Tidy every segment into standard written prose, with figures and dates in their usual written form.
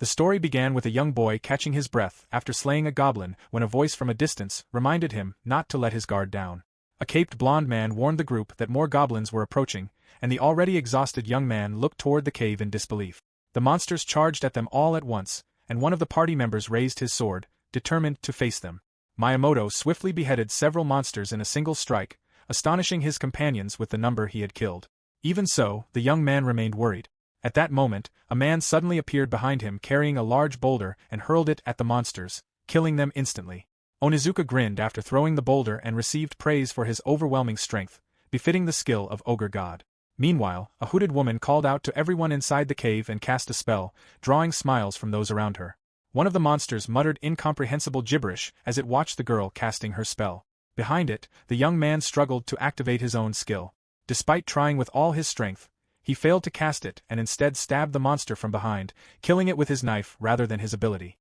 The story began with a young boy catching his breath after slaying a goblin when a voice from a distance reminded him not to let his guard down. A caped blonde man warned the group that more goblins were approaching, and the already exhausted young man looked toward the cave in disbelief. The monsters charged at them all at once, and one of the party members raised his sword, determined to face them. Miyamoto swiftly beheaded several monsters in a single strike, astonishing his companions with the number he had killed. Even so, the young man remained worried. At that moment, a man suddenly appeared behind him carrying a large boulder and hurled it at the monsters, killing them instantly. Onizuka grinned after throwing the boulder and received praise for his overwhelming strength, befitting the skill of ogre god. Meanwhile, a hooded woman called out to everyone inside the cave and cast a spell, drawing smiles from those around her. One of the monsters muttered incomprehensible gibberish as it watched the girl casting her spell. Behind it, the young man struggled to activate his own skill. Despite trying with all his strength, he failed to cast it and instead stabbed the monster from behind, killing it with his knife rather than his ability.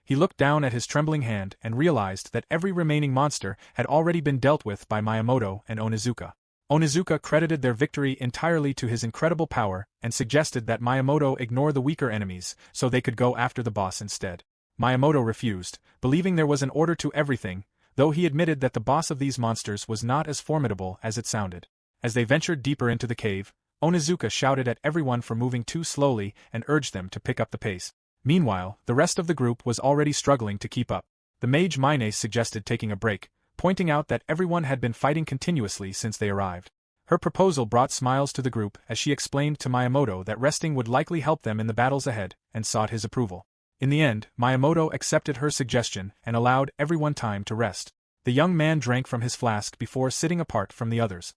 He looked down at his trembling hand and realized that every remaining monster had already been dealt with by Miyamoto and Onizuka. Onizuka credited their victory entirely to his incredible power and suggested that Miyamoto ignore the weaker enemies so they could go after the boss instead. Miyamoto refused, believing there was an order to everything, though he admitted that the boss of these monsters was not as formidable as it sounded. As they ventured deeper into the cave, Onizuka shouted at everyone for moving too slowly and urged them to pick up the pace. Meanwhile, the rest of the group was already struggling to keep up. The mage Mine suggested taking a break, pointing out that everyone had been fighting continuously since they arrived. Her proposal brought smiles to the group as she explained to Miyamoto that resting would likely help them in the battles ahead, and sought his approval. In the end, Miyamoto accepted her suggestion and allowed everyone time to rest. The young man drank from his flask before sitting apart from the others.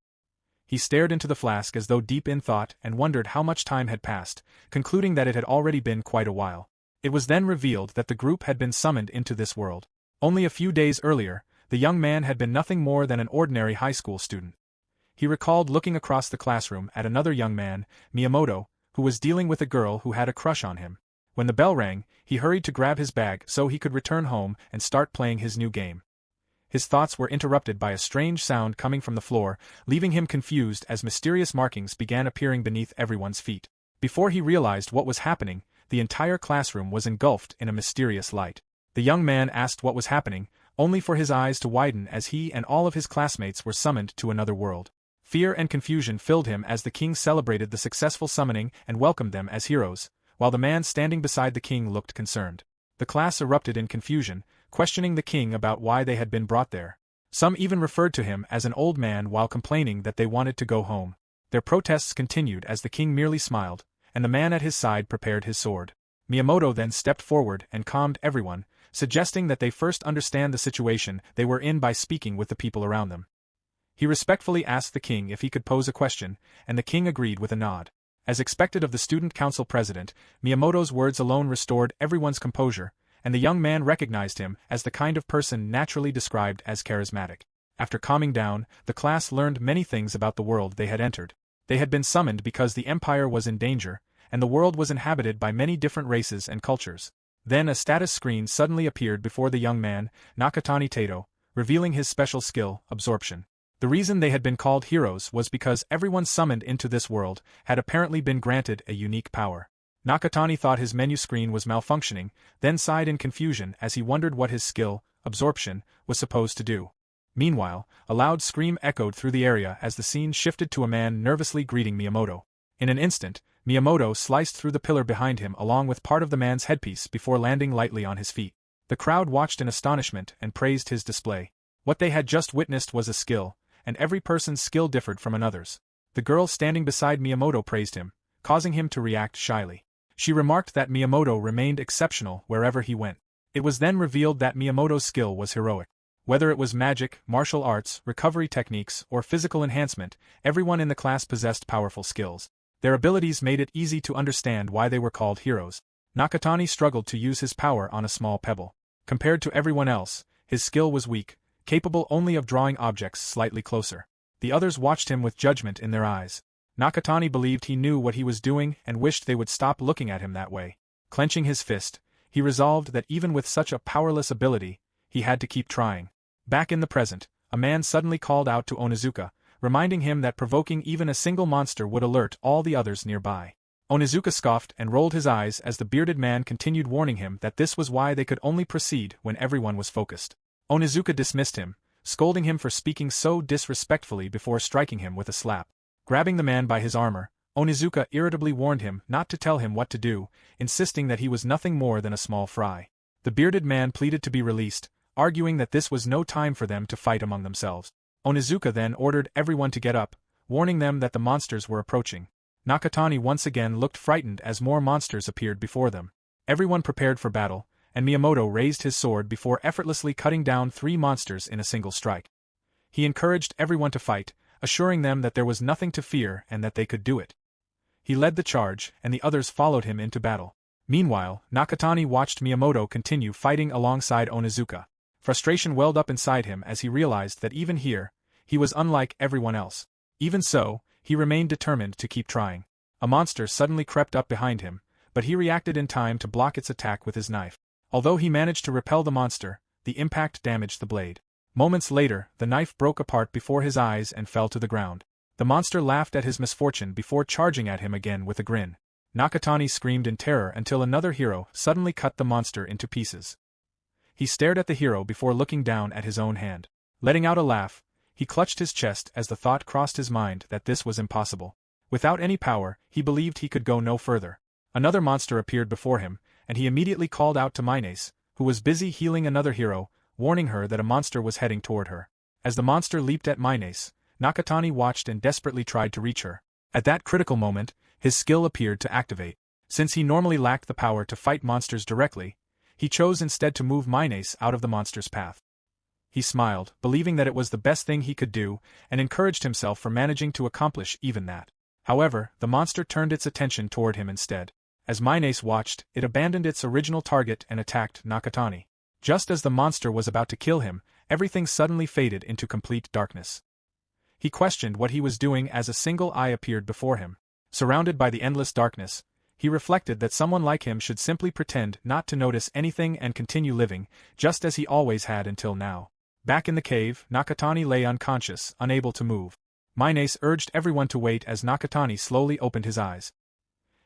He stared into the flask as though deep in thought and wondered how much time had passed, concluding that it had already been quite a while. It was then revealed that the group had been summoned into this world. Only a few days earlier, the young man had been nothing more than an ordinary high school student. He recalled looking across the classroom at another young man, Miyamoto, who was dealing with a girl who had a crush on him. When the bell rang, he hurried to grab his bag so he could return home and start playing his new game. His thoughts were interrupted by a strange sound coming from the floor, leaving him confused as mysterious markings began appearing beneath everyone's feet. Before he realized what was happening, the entire classroom was engulfed in a mysterious light. The young man asked what was happening, only for his eyes to widen as he and all of his classmates were summoned to another world. Fear and confusion filled him as the king celebrated the successful summoning and welcomed them as heroes, while the man standing beside the king looked concerned. The class erupted in confusion, questioning the king about why they had been brought there. Some even referred to him as an old man while complaining that they wanted to go home. Their protests continued as the king merely smiled, and the man at his side prepared his sword. Miyamoto then stepped forward and calmed everyone, suggesting that they first understand the situation they were in by speaking with the people around them. He respectfully asked the king if he could pose a question, and the king agreed with a nod. As expected of the student council president, Miyamoto's words alone restored everyone's composure, and the young man recognized him as the kind of person naturally described as charismatic. After calming down, the class learned many things about the world they had entered. They had been summoned because the empire was in danger, and the world was inhabited by many different races and cultures. Then a status screen suddenly appeared before the young man, Nakatani Tato, revealing his special skill, absorption. The reason they had been called heroes was because everyone summoned into this world had apparently been granted a unique power. Nakatani thought his menu screen was malfunctioning, then sighed in confusion as he wondered what his skill, absorption, was supposed to do. Meanwhile, a loud scream echoed through the area as the scene shifted to a man nervously greeting Miyamoto. In an instant, Miyamoto sliced through the pillar behind him along with part of the man's headpiece before landing lightly on his feet. The crowd watched in astonishment and praised his display. What they had just witnessed was a skill, and every person's skill differed from another's. The girl standing beside Miyamoto praised him, causing him to react shyly. She remarked that Miyamoto remained exceptional wherever he went. It was then revealed that Miyamoto's skill was heroic. Whether it was magic, martial arts, recovery techniques, or physical enhancement, everyone in the class possessed powerful skills. Their abilities made it easy to understand why they were called heroes. Nakatani struggled to use his power on a small pebble. Compared to everyone else, his skill was weak, capable only of drawing objects slightly closer. The others watched him with judgment in their eyes. Nakatani believed he knew what he was doing and wished they would stop looking at him that way. Clenching his fist, he resolved that even with such a powerless ability, he had to keep trying. Back in the present, a man suddenly called out to Onizuka, reminding him that provoking even a single monster would alert all the others nearby. Onizuka scoffed and rolled his eyes as the bearded man continued warning him that this was why they could only proceed when everyone was focused. Onizuka dismissed him, scolding him for speaking so disrespectfully before striking him with a slap. Grabbing the man by his armor, Onizuka irritably warned him not to tell him what to do, insisting that he was nothing more than a small fry. The bearded man pleaded to be released, arguing that this was no time for them to fight among themselves. Onizuka then ordered everyone to get up, warning them that the monsters were approaching. Nakatani once again looked frightened as more monsters appeared before them. Everyone prepared for battle, and Miyamoto raised his sword before effortlessly cutting down 3 monsters in a single strike. He encouraged everyone to fight, assuring them that there was nothing to fear and that they could do it. He led the charge, and the others followed him into battle. Meanwhile, Nakatani watched Miyamoto continue fighting alongside Onizuka. Frustration welled up inside him as he realized that even here, he was unlike everyone else. Even so, he remained determined to keep trying. A monster suddenly crept up behind him, but he reacted in time to block its attack with his knife. Although he managed to repel the monster, the impact damaged the blade. Moments later, the knife broke apart before his eyes and fell to the ground. The monster laughed at his misfortune before charging at him again with a grin. Nakatani screamed in terror until another hero suddenly cut the monster into pieces. He stared at the hero before looking down at his own hand. Letting out a laugh, he clutched his chest as the thought crossed his mind that this was impossible. Without any power, he believed he could go no further. Another monster appeared before him, and he immediately called out to Minace, who was busy healing another hero, warning her that a monster was heading toward her. As the monster leaped at Minace, Nakatani watched and desperately tried to reach her. At that critical moment, his skill appeared to activate. Since he normally lacked the power to fight monsters directly, he chose instead to move Minace out of the monster's path. He smiled, believing that it was the best thing he could do, and encouraged himself for managing to accomplish even that. However, the monster turned its attention toward him instead. As Minace watched, it abandoned its original target and attacked Nakatani. Just as the monster was about to kill him, everything suddenly faded into complete darkness. He questioned what he was doing as a single eye appeared before him. Surrounded by the endless darkness, he reflected that someone like him should simply pretend not to notice anything and continue living, just as he always had until now. Back in the cave, Nakatani lay unconscious, unable to move. Minace urged everyone to wait as Nakatani slowly opened his eyes.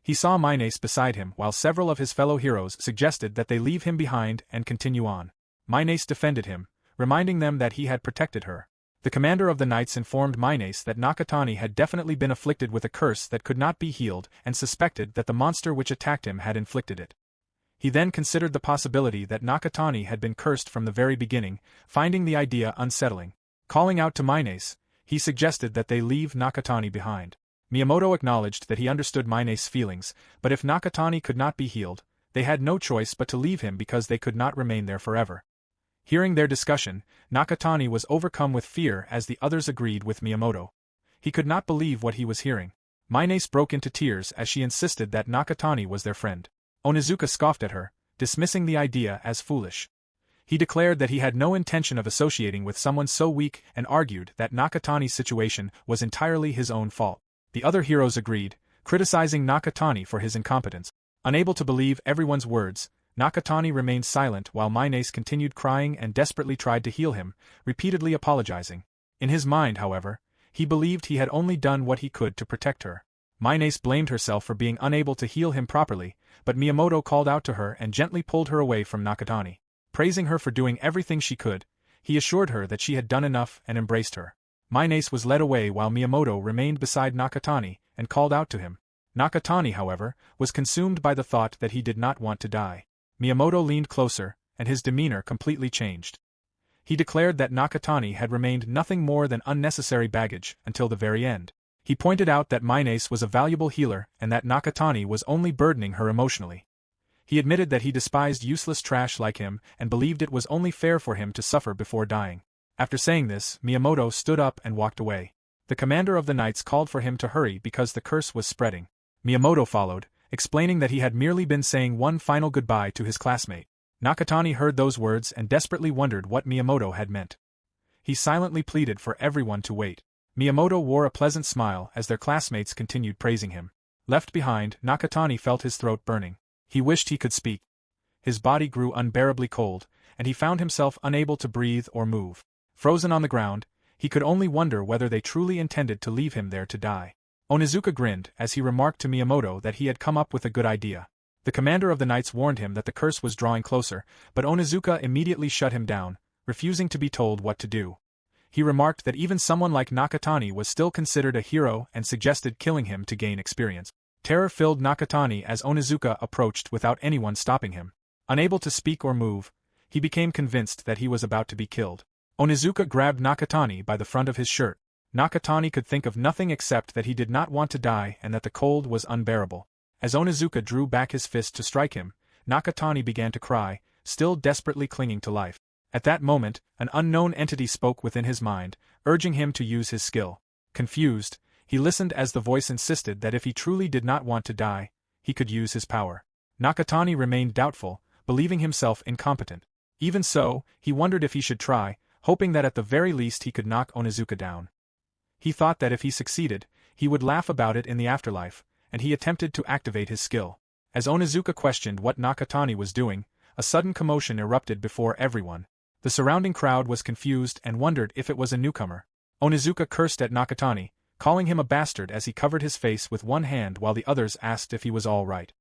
He saw Minace beside him while several of his fellow heroes suggested that they leave him behind and continue on. Minace defended him, reminding them that he had protected her. The commander of the knights informed Minace that Nakatani had definitely been afflicted with a curse that could not be healed and suspected that the monster which attacked him had inflicted it. He then considered the possibility that Nakatani had been cursed from the very beginning, finding the idea unsettling. Calling out to Minace, he suggested that they leave Nakatani behind. Miyamoto acknowledged that he understood Minace's feelings, but if Nakatani could not be healed, they had no choice but to leave him because they could not remain there forever. Hearing their discussion, Nakatani was overcome with fear as the others agreed with Miyamoto. He could not believe what he was hearing. Minace broke into tears as she insisted that Nakatani was their friend. Onizuka scoffed at her, dismissing the idea as foolish. He declared that he had no intention of associating with someone so weak and argued that Nakatani's situation was entirely his own fault. The other heroes agreed, criticizing Nakatani for his incompetence. Unable to believe everyone's words, Nakatani remained silent while Minace continued crying and desperately tried to heal him, repeatedly apologizing. In his mind, however, he believed he had only done what he could to protect her. Minace blamed herself for being unable to heal him properly, but Miyamoto called out to her and gently pulled her away from Nakatani. Praising her for doing everything she could, he assured her that she had done enough and embraced her. Minace was led away while Miyamoto remained beside Nakatani and called out to him. Nakatani, however, was consumed by the thought that he did not want to die. Miyamoto leaned closer, and his demeanor completely changed. He declared that Nakatani had remained nothing more than unnecessary baggage until the very end. He pointed out that Minace was a valuable healer and that Nakatani was only burdening her emotionally. He admitted that he despised useless trash like him and believed it was only fair for him to suffer before dying. After saying this, Miyamoto stood up and walked away. The commander of the knights called for him to hurry because the curse was spreading. Miyamoto followed, explaining that he had merely been saying one final goodbye to his classmate. Nakatani heard those words and desperately wondered what Miyamoto had meant. He silently pleaded for everyone to wait. Miyamoto wore a pleasant smile as their classmates continued praising him. Left behind, Nakatani felt his throat burning. He wished he could speak. His body grew unbearably cold, and he found himself unable to breathe or move. Frozen on the ground, he could only wonder whether they truly intended to leave him there to die. Onizuka grinned as he remarked to Miyamoto that he had come up with a good idea. The commander of the knights warned him that the curse was drawing closer, but Onizuka immediately shut him down, refusing to be told what to do. He remarked that even someone like Nakatani was still considered a hero and suggested killing him to gain experience. Terror filled Nakatani as Onizuka approached without anyone stopping him. Unable to speak or move, he became convinced that he was about to be killed. Onizuka grabbed Nakatani by the front of his shirt. Nakatani could think of nothing except that he did not want to die and that the cold was unbearable. As Onizuka drew back his fist to strike him, Nakatani began to cry, still desperately clinging to life. At that moment, an unknown entity spoke within his mind, urging him to use his skill. Confused, he listened as the voice insisted that if he truly did not want to die, he could use his power. Nakatani remained doubtful, believing himself incompetent. Even so, he wondered if he should try, hoping that at the very least he could knock Onizuka down. He thought that if he succeeded, he would laugh about it in the afterlife, and he attempted to activate his skill. As Onizuka questioned what Nakatani was doing, a sudden commotion erupted before everyone. The surrounding crowd was confused and wondered if it was a newcomer. Onizuka cursed at Nakatani, calling him a bastard as he covered his face with one hand while the others asked if he was all right.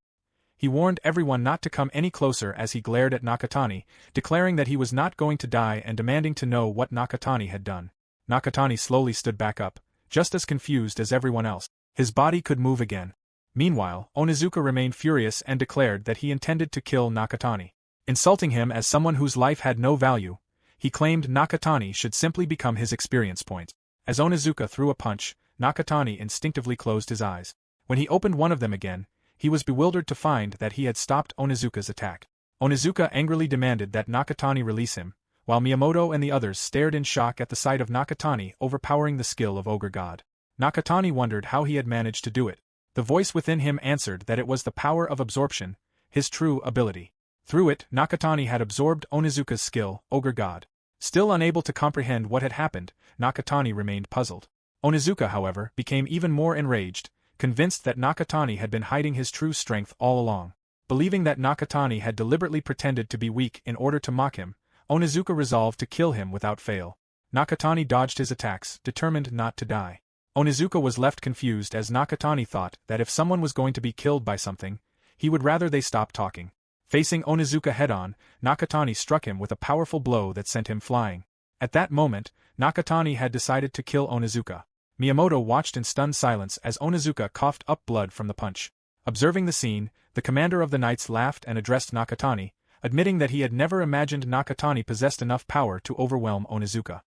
He warned everyone not to come any closer as he glared at Nakatani, declaring that he was not going to die and demanding to know what Nakatani had done. Nakatani slowly stood back up, just as confused as everyone else. His body could move again. Meanwhile, Onizuka remained furious and declared that he intended to kill Nakatani. Insulting him as someone whose life had no value, he claimed Nakatani should simply become his experience point. As Onizuka threw a punch, Nakatani instinctively closed his eyes. When he opened one of them again, he was bewildered to find that he had stopped Onizuka's attack. Onizuka angrily demanded that Nakatani release him, while Miyamoto and the others stared in shock at the sight of Nakatani overpowering the skill of Ogre God. Nakatani wondered how he had managed to do it. The voice within him answered that it was the power of absorption, his true ability. Through it, Nakatani had absorbed Onizuka's skill, Ogre God. Still unable to comprehend what had happened, Nakatani remained puzzled. Onizuka, however, became even more enraged, convinced that Nakatani had been hiding his true strength all along. Believing that Nakatani had deliberately pretended to be weak in order to mock him, Onizuka resolved to kill him without fail. Nakatani dodged his attacks, determined not to die. Onizuka was left confused as Nakatani thought that if someone was going to be killed by something, he would rather they stop talking. Facing Onizuka head-on, Nakatani struck him with a powerful blow that sent him flying. At that moment, Nakatani had decided to kill Onizuka. Miyamoto watched in stunned silence as Onizuka coughed up blood from the punch. Observing the scene, the commander of the knights laughed and addressed Nakatani, admitting that he had never imagined Nakatani possessed enough power to overwhelm Onizuka.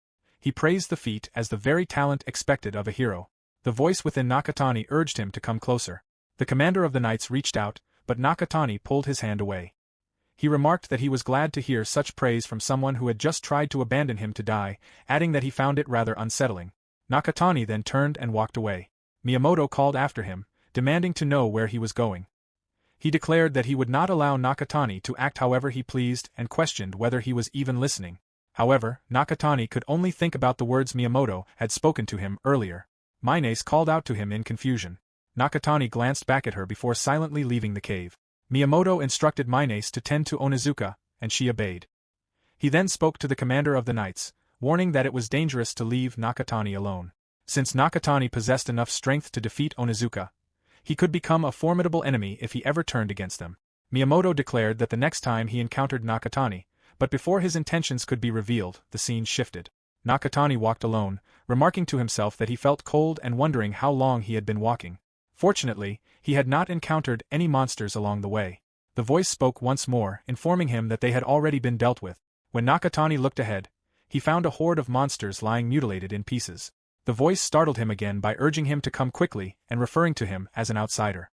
He praised the feat as the very talent expected of a hero. The voice within Nakatani urged him to come closer. The commander of the knights reached out, but Nakatani pulled his hand away. He remarked that he was glad to hear such praise from someone who had just tried to abandon him to die, adding that he found it rather unsettling. Nakatani then turned and walked away. Miyamoto called after him, demanding to know where he was going. He declared that he would not allow Nakatani to act however he pleased and questioned whether he was even listening. However, Nakatani could only think about the words Miyamoto had spoken to him earlier. Minace called out to him in confusion. Nakatani glanced back at her before silently leaving the cave. Miyamoto instructed Minace to tend to Onizuka, and she obeyed. He then spoke to the commander of the knights, warning that it was dangerous to leave Nakatani alone. Since Nakatani possessed enough strength to defeat Onizuka, he could become a formidable enemy if he ever turned against them. Miyamoto declared that the next time he encountered Nakatani, but before his intentions could be revealed, the scene shifted. Nakatani walked alone, remarking to himself that he felt cold and wondering how long he had been walking. Fortunately, he had not encountered any monsters along the way. The voice spoke once more, informing him that they had already been dealt with. When Nakatani looked ahead, he found a horde of monsters lying mutilated in pieces. The voice startled him again by urging him to come quickly and referring to him as an outsider.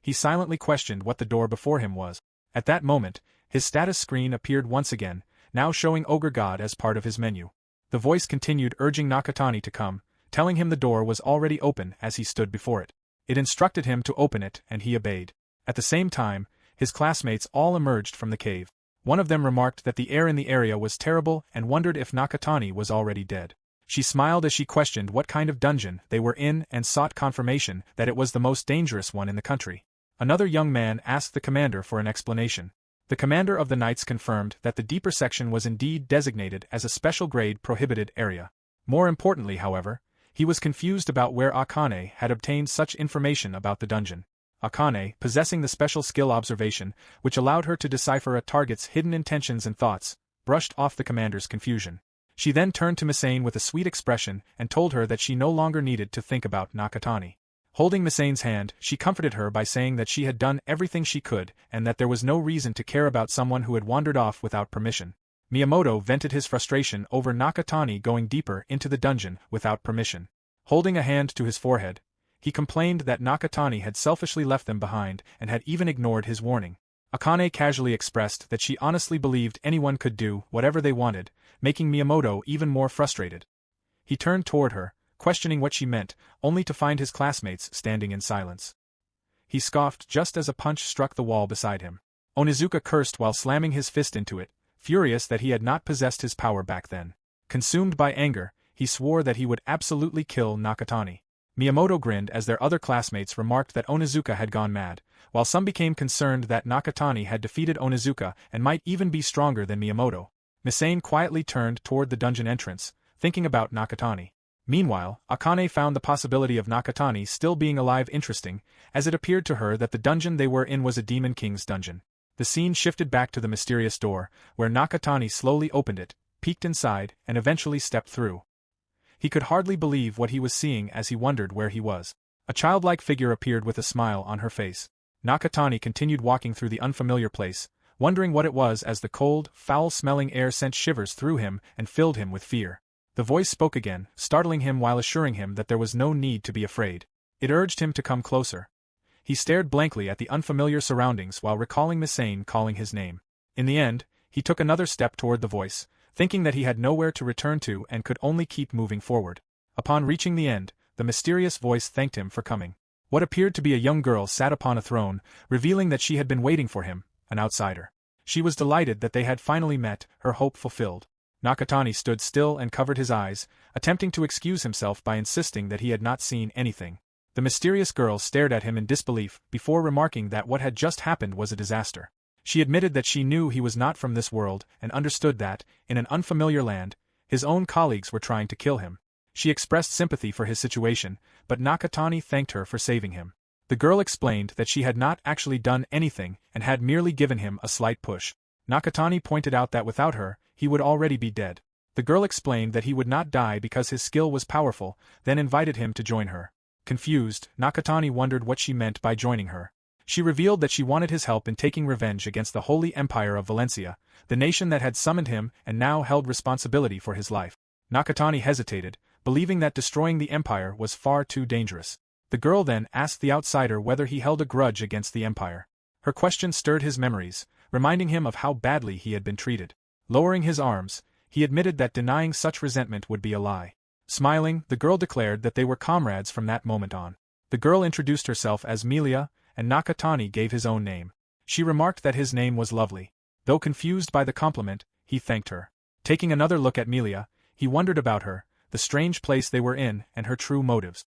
He silently questioned what the door before him was. At that moment, his status screen appeared once again, now showing Ogre God as part of his menu. The voice continued urging Nakatani to come, telling him the door was already open as he stood before it. It instructed him to open it and he obeyed. At the same time, his classmates all emerged from the cave. One of them remarked that the air in the area was terrible and wondered if Nakatani was already dead. She smiled as she questioned what kind of dungeon they were in and sought confirmation that it was the most dangerous one in the country. Another young man asked the commander for an explanation. The commander of the knights confirmed that the deeper section was indeed designated as a special grade prohibited area. More importantly, however, He was confused about where Akane had obtained such information about the dungeon. Akane, possessing the special skill observation, which allowed her to decipher a target's hidden intentions and thoughts, brushed off the commander's confusion. She then turned to Misane with a sweet expression and told her that she no longer needed to think about Nakatani. Holding Misane's hand, she comforted her by saying that she had done everything she could and that there was no reason to care about someone who had wandered off without permission. Miyamoto vented his frustration over Nakatani going deeper into the dungeon without permission. Holding a hand to his forehead, he complained that Nakatani had selfishly left them behind and had even ignored his warning. Akane casually expressed that she honestly believed anyone could do whatever they wanted, making Miyamoto even more frustrated. He turned toward her, questioning what she meant, only to find his classmates standing in silence. He scoffed just as a punch struck the wall beside him. Onizuka cursed while slamming his fist into it, furious that he had not possessed his power back then. Consumed by anger, he swore that he would absolutely kill Nakatani. Miyamoto grinned as their other classmates remarked that Onizuka had gone mad, while some became concerned that Nakatani had defeated Onizuka and might even be stronger than Miyamoto. Misane quietly turned toward the dungeon entrance, thinking about Nakatani. Meanwhile, Akane found the possibility of Nakatani still being alive interesting, as it appeared to her that the dungeon they were in was a Demon King's dungeon. The scene shifted back to the mysterious door, where Nakatani slowly opened it, peeked inside, and eventually stepped through. He could hardly believe what he was seeing as he wondered where he was. A childlike figure appeared with a smile on her face. Nakatani continued walking through the unfamiliar place, wondering what it was as the cold, foul-smelling air sent shivers through him and filled him with fear. The voice spoke again, startling him while assuring him that there was no need to be afraid. It urged him to come closer. He stared blankly at the unfamiliar surroundings while recalling Misane calling his name. In the end, he took another step toward the voice, thinking that he had nowhere to return to and could only keep moving forward. Upon reaching the end, the mysterious voice thanked him for coming. What appeared to be a young girl sat upon a throne, revealing that she had been waiting for him, an outsider. She was delighted that they had finally met, her hope fulfilled. Nakatani stood still and covered his eyes, attempting to excuse himself by insisting that he had not seen anything. The mysterious girl stared at him in disbelief before remarking that what had just happened was a disaster. She admitted that she knew he was not from this world and understood that, in an unfamiliar land, his own colleagues were trying to kill him. She expressed sympathy for his situation, but Nakatani thanked her for saving him. The girl explained that she had not actually done anything and had merely given him a slight push. Nakatani pointed out that without her, he would already be dead. The girl explained that he would not die because his skill was powerful, then invited him to join her. Confused, Nakatani wondered what she meant by joining her. She revealed that she wanted his help in taking revenge against the Holy Empire of Valencia, the nation that had summoned him and now held responsibility for his life. Nakatani hesitated, believing that destroying the empire was far too dangerous. The girl then asked the outsider whether he held a grudge against the empire. Her question stirred his memories, reminding him of how badly he had been treated. Lowering his arms, he admitted that denying such resentment would be a lie. Smiling, the girl declared that they were comrades from that moment on. The girl introduced herself as Milia, and Nakatani gave his own name. She remarked that his name was Lovely. Though confused by the compliment, he thanked her. Taking another look at Milia, he wondered about her, the strange place they were in, and her true motives.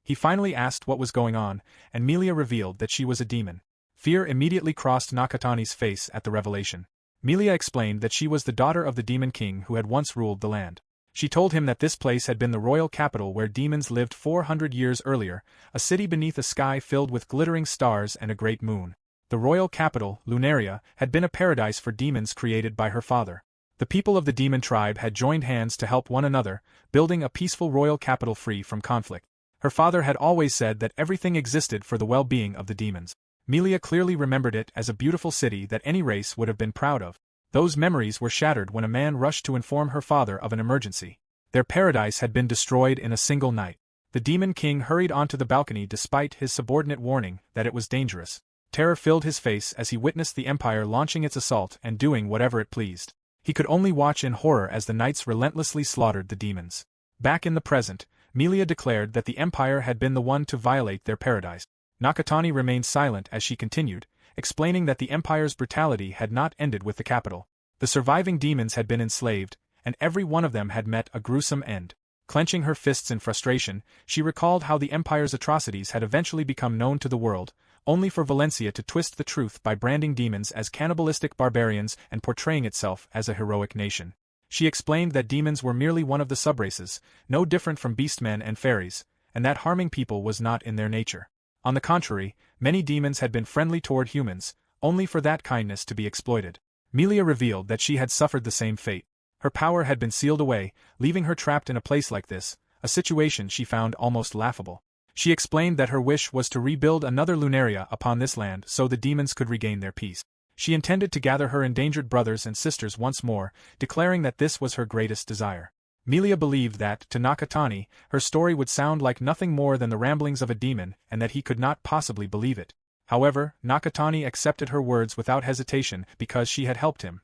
He finally asked what was going on, and Milia revealed that she was a demon. Fear immediately crossed Nakatani's face at the revelation. Milia explained that she was the daughter of the Demon King who had once ruled the land. She told him that this place had been the royal capital where demons lived 400 years earlier, a city beneath a sky filled with glittering stars and a great moon. The royal capital, Lunaria, had been a paradise for demons created by her father. The people of the demon tribe had joined hands to help one another, building a peaceful royal capital free from conflict. Her father had always said that everything existed for the well-being of the demons. Milia clearly remembered it as a beautiful city that any race would have been proud of. Those memories were shattered when a man rushed to inform her father of an emergency. Their paradise had been destroyed in a single night. The Demon King hurried onto the balcony despite his subordinate warning that it was dangerous. Terror filled his face as he witnessed the Empire launching its assault and doing whatever it pleased. He could only watch in horror as the knights relentlessly slaughtered the demons. Back in the present, Milia declared that the Empire had been the one to violate their paradise. Nakatani remained silent as she continued, explaining that the Empire's brutality had not ended with the capital. The surviving demons had been enslaved, and every one of them had met a gruesome end. Clenching her fists in frustration, she recalled how the Empire's atrocities had eventually become known to the world, only for Valencia to twist the truth by branding demons as cannibalistic barbarians and portraying itself as a heroic nation. She explained that demons were merely one of the subraces, no different from beastmen and fairies, and that harming people was not in their nature. On the contrary, many demons had been friendly toward humans, only for that kindness to be exploited. Melia revealed that she had suffered the same fate. Her power had been sealed away, leaving her trapped in a place like this, a situation she found almost laughable. She explained that her wish was to rebuild another lunaria upon this land so the demons could regain their peace. She intended to gather her endangered brothers and sisters once more, declaring that this was her greatest desire. Melia believed that, to Nakatani, her story would sound like nothing more than the ramblings of a demon and that he could not possibly believe it. However, Nakatani accepted her words without hesitation because she had helped him.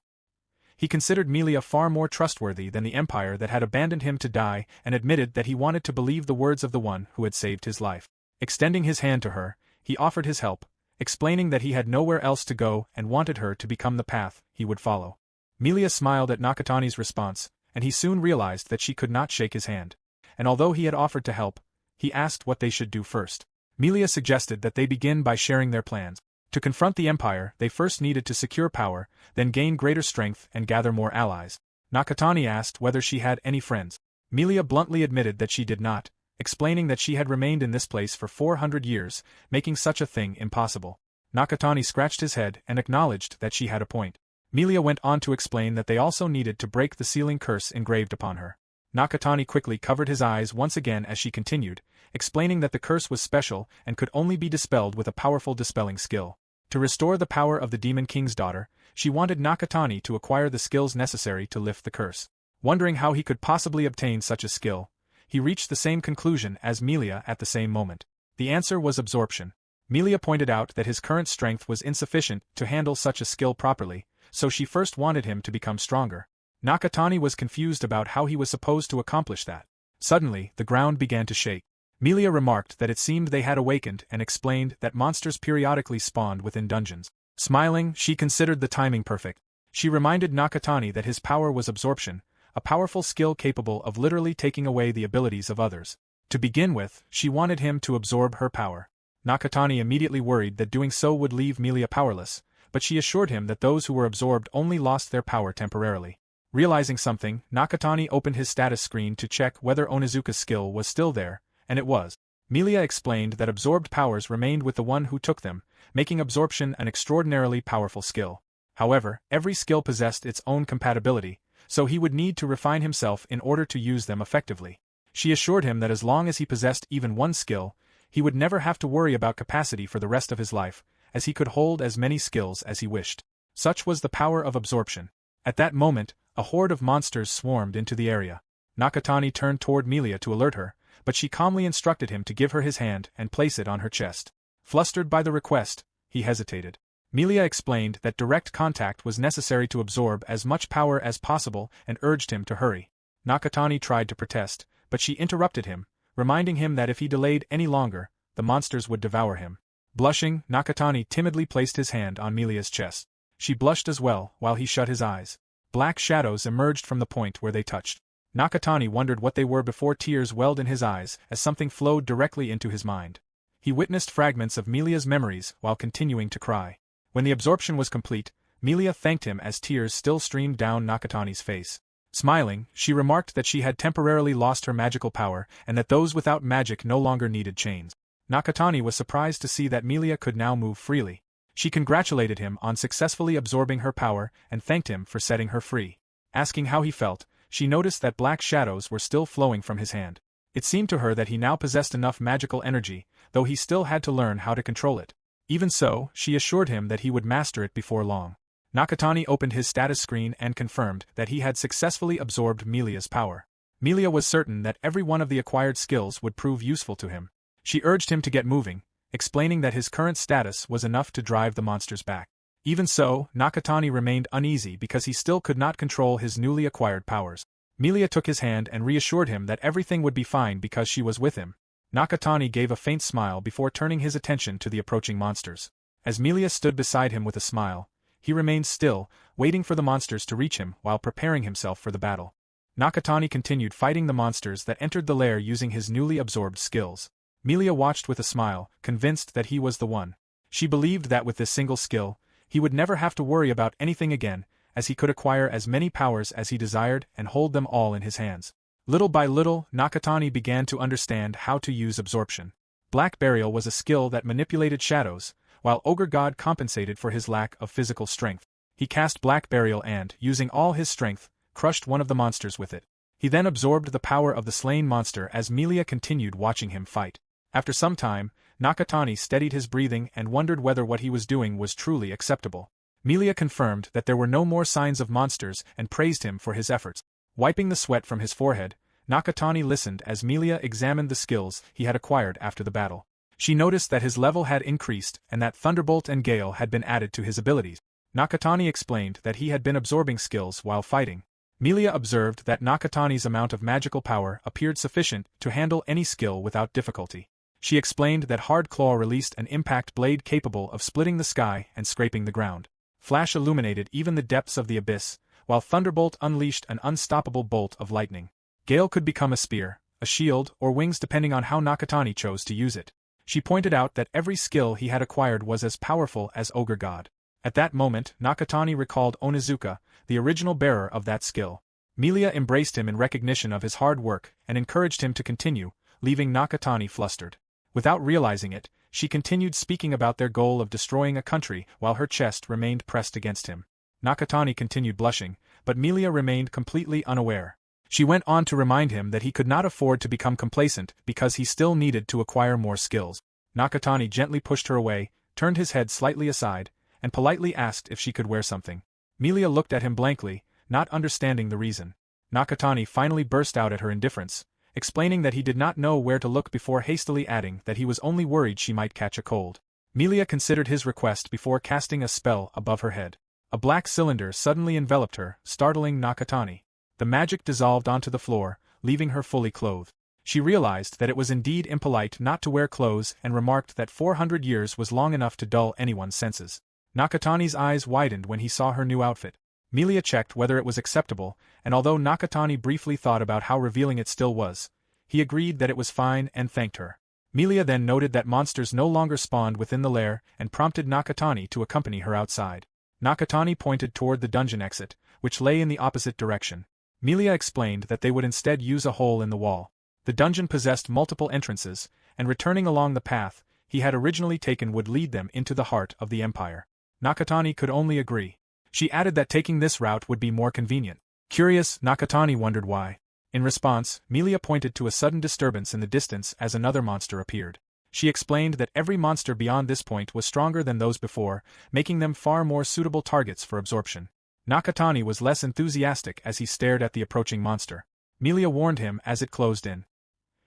He considered Melia far more trustworthy than the empire that had abandoned him to die and admitted that he wanted to believe the words of the one who had saved his life. Extending his hand to her, he offered his help, explaining that he had nowhere else to go and wanted her to become the path he would follow. Melia smiled at Nakatani's response, and he soon realized that she could not shake his hand. And although he had offered to help, he asked what they should do first. Melia suggested that they begin by sharing their plans. To confront the empire, they first needed to secure power, then gain greater strength and gather more allies. Nakatani asked whether she had any friends. Melia bluntly admitted that she did not, explaining that she had remained in this place for 400 years, making such a thing impossible. Nakatani scratched his head and acknowledged that she had a point. Melia went on to explain that they also needed to break the sealing curse engraved upon her. Nakatani quickly covered his eyes once again as she continued, explaining that the curse was special and could only be dispelled with a powerful dispelling skill. To restore the power of the Demon King's daughter, she wanted Nakatani to acquire the skills necessary to lift the curse. Wondering how he could possibly obtain such a skill, he reached the same conclusion as Melia at the same moment. The answer was absorption. Melia pointed out that his current strength was insufficient to handle such a skill properly, so she first wanted him to become stronger. Nakatani was confused about how he was supposed to accomplish that. Suddenly, the ground began to shake. Melia remarked that it seemed they had awakened and explained that monsters periodically spawned within dungeons. Smiling, she considered the timing perfect. She reminded Nakatani that his power was absorption, a powerful skill capable of literally taking away the abilities of others. To begin with, she wanted him to absorb her power. Nakatani immediately worried that doing so would leave Melia powerless, but she assured him that those who were absorbed only lost their power temporarily. Realizing something, Nakatani opened his status screen to check whether Onizuka's skill was still there, and it was. Melia explained that absorbed powers remained with the one who took them, making absorption an extraordinarily powerful skill. However, every skill possessed its own compatibility, so he would need to refine himself in order to use them effectively. She assured him that as long as he possessed even one skill, he would never have to worry about capacity for the rest of his life, as he could hold as many skills as he wished. Such was the power of absorption. At that moment, a horde of monsters swarmed into the area. Nakatani turned toward Melia to alert her, but she calmly instructed him to give her his hand and place it on her chest. Flustered by the request, he hesitated. Melia explained that direct contact was necessary to absorb as much power as possible and urged him to hurry. Nakatani tried to protest, but she interrupted him, reminding him that if he delayed any longer, the monsters would devour him. Blushing, Nakatani timidly placed his hand on Melia's chest. She blushed as well, while he shut his eyes. Black shadows emerged from the point where they touched. Nakatani wondered what they were before tears welled in his eyes as something flowed directly into his mind. He witnessed fragments of Melia's memories while continuing to cry. When the absorption was complete, Melia thanked him as tears still streamed down Nakatani's face. Smiling, she remarked that she had temporarily lost her magical power and that those without magic no longer needed chains. Nakatani was surprised to see that Melia could now move freely. She congratulated him on successfully absorbing her power and thanked him for setting her free. Asking how he felt, she noticed that black shadows were still flowing from his hand. It seemed to her that he now possessed enough magical energy, though he still had to learn how to control it. Even so, she assured him that he would master it before long. Nakatani opened his status screen and confirmed that he had successfully absorbed Melia's power. Melia was certain that every one of the acquired skills would prove useful to him. She urged him to get moving, explaining that his current status was enough to drive the monsters back. Even so, Nakatani remained uneasy because he still could not control his newly acquired powers. Melia took his hand and reassured him that everything would be fine because she was with him. Nakatani gave a faint smile before turning his attention to the approaching monsters. As Melia stood beside him with a smile, he remained still, waiting for the monsters to reach him while preparing himself for the battle. Nakatani continued fighting the monsters that entered the lair using his newly absorbed skills. Melia watched with a smile, convinced that he was the one. She believed that with this single skill, he would never have to worry about anything again, as he could acquire as many powers as he desired and hold them all in his hands. Little by little, Nakatani began to understand how to use absorption. Black Burial was a skill that manipulated shadows, while Ogre God compensated for his lack of physical strength. He cast Black Burial and, using all his strength, crushed one of the monsters with it. He then absorbed the power of the slain monster as Melia continued watching him fight. After some time, Nakatani steadied his breathing and wondered whether what he was doing was truly acceptable. Melia confirmed that there were no more signs of monsters and praised him for his efforts. Wiping the sweat from his forehead, Nakatani listened as Melia examined the skills he had acquired after the battle. She noticed that his level had increased and that Thunderbolt and Gale had been added to his abilities. Nakatani explained that he had been absorbing skills while fighting. Melia observed that Nakatani's amount of magical power appeared sufficient to handle any skill without difficulty. She explained that Hard Claw released an impact blade capable of splitting the sky and scraping the ground. Flash illuminated even the depths of the abyss, while Thunderbolt unleashed an unstoppable bolt of lightning. Gale could become a spear, a shield, or wings depending on how Nakatani chose to use it. She pointed out that every skill he had acquired was as powerful as Ogre God. At that moment, Nakatani recalled Onizuka, the original bearer of that skill. Melia embraced him in recognition of his hard work and encouraged him to continue, leaving Nakatani flustered. Without realizing it, she continued speaking about their goal of destroying a country while her chest remained pressed against him. Nakatani continued blushing, but Melia remained completely unaware. She went on to remind him that he could not afford to become complacent because he still needed to acquire more skills. Nakatani gently pushed her away, turned his head slightly aside, and politely asked if she could wear something. Melia looked at him blankly, not understanding the reason. Nakatani finally burst out at her indifference, explaining that he did not know where to look before hastily adding that he was only worried she might catch a cold. Melia considered his request before casting a spell above her head. A black cylinder suddenly enveloped her, startling Nakatani. The magic dissolved onto the floor, leaving her fully clothed. She realized that it was indeed impolite not to wear clothes and remarked that 400 years was long enough to dull anyone's senses. Nakatani's eyes widened when he saw her new outfit. Melia checked whether it was acceptable, and although Nakatani briefly thought about how revealing it still was, he agreed that it was fine and thanked her. Melia then noted that monsters no longer spawned within the lair and prompted Nakatani to accompany her outside. Nakatani pointed toward the dungeon exit, which lay in the opposite direction. Melia explained that they would instead use a hole in the wall. The dungeon possessed multiple entrances, and returning along the path he had originally taken would lead them into the heart of the Empire. Nakatani could only agree. She added that taking this route would be more convenient. Curious, Nakatani wondered why. In response, Melia pointed to a sudden disturbance in the distance as another monster appeared. She explained that every monster beyond this point was stronger than those before, making them far more suitable targets for absorption. Nakatani was less enthusiastic as he stared at the approaching monster. Melia warned him as it closed in.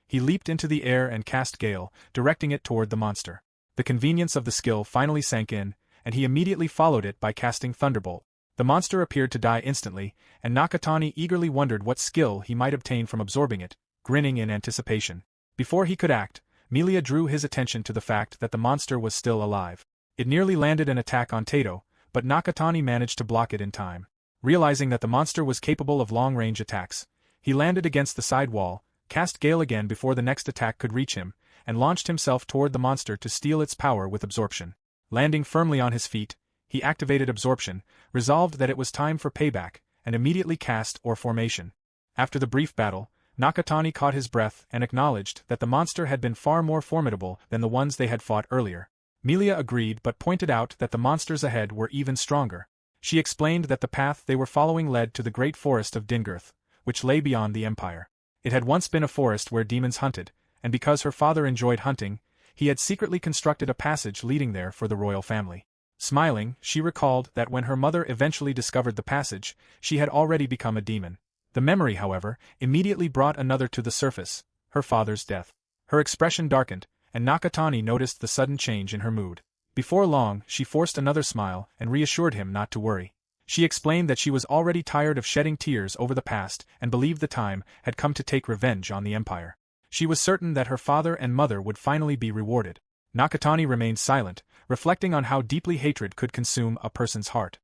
He leaped into the air and cast Gale, directing it toward the monster. The convenience of the skill finally sank in, and he immediately followed it by casting Thunderbolt. The monster appeared to die instantly, and Nakatani eagerly wondered what skill he might obtain from absorbing it, grinning in anticipation. Before he could act, Melia drew his attention to the fact that the monster was still alive. It nearly landed an attack on Tato, but Nakatani managed to block it in time. Realizing that the monster was capable of long-range attacks, he landed against the side wall, cast Gale again before the next attack could reach him, and launched himself toward the monster to steal its power with absorption. Landing firmly on his feet, he activated absorption, resolved that it was time for payback, and immediately cast or formation. After the brief battle, Nakatani caught his breath and acknowledged that the monster had been far more formidable than the ones they had fought earlier. Melia agreed but pointed out that the monsters ahead were even stronger. She explained that the path they were following led to the great forest of Dingirth, which lay beyond the Empire. It had once been a forest where demons hunted, and because her father enjoyed hunting, he had secretly constructed a passage leading there for the royal family. Smiling, she recalled that when her mother eventually discovered the passage, she had already become a demon. The memory, however, immediately brought another to the surface, her father's death. Her expression darkened, and Nakatani noticed the sudden change in her mood. Before long, she forced another smile and reassured him not to worry. She explained that she was already tired of shedding tears over the past and believed the time had come to take revenge on the Empire. She was certain that her father and mother would finally be rewarded. Nakatani remained silent, reflecting on how deeply hatred could consume a person's heart.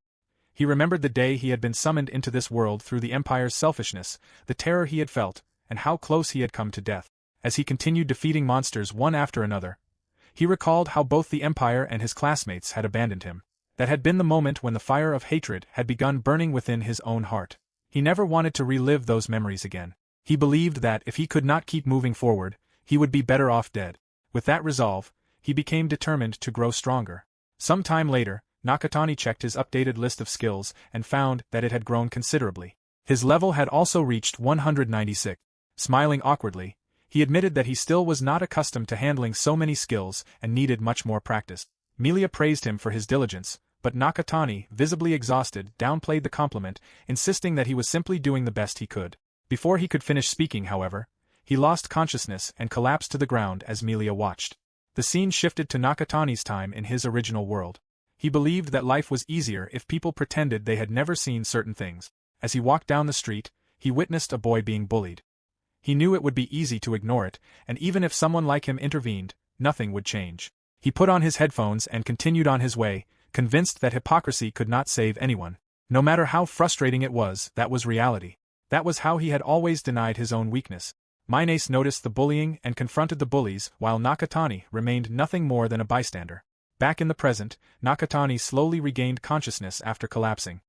He remembered the day he had been summoned into this world through the Empire's selfishness, the terror he had felt, and how close he had come to death. As he continued defeating monsters one after another, he recalled how both the Empire and his classmates had abandoned him. That had been the moment when the fire of hatred had begun burning within his own heart. He never wanted to relive those memories again. He believed that if he could not keep moving forward, he would be better off dead. With that resolve, he became determined to grow stronger. Some time later, Nakatani checked his updated list of skills and found that it had grown considerably. His level had also reached 196. Smiling awkwardly, he admitted that he still was not accustomed to handling so many skills and needed much more practice. Melia praised him for his diligence, but Nakatani, visibly exhausted, downplayed the compliment, insisting that he was simply doing the best he could. Before he could finish speaking, however, he lost consciousness and collapsed to the ground as Melia watched. The scene shifted to Nakatani's time in his original world. He believed that life was easier if people pretended they had never seen certain things. As he walked down the street, he witnessed a boy being bullied. He knew it would be easy to ignore it, and even if someone like him intervened, nothing would change. He put on his headphones and continued on his way, convinced that hypocrisy could not save anyone. No matter how frustrating it was, that was reality. That was how he had always denied his own weakness. Minace noticed the bullying and confronted the bullies, while Nakatani remained nothing more than a bystander. Back in the present, Nakatani slowly regained consciousness after collapsing.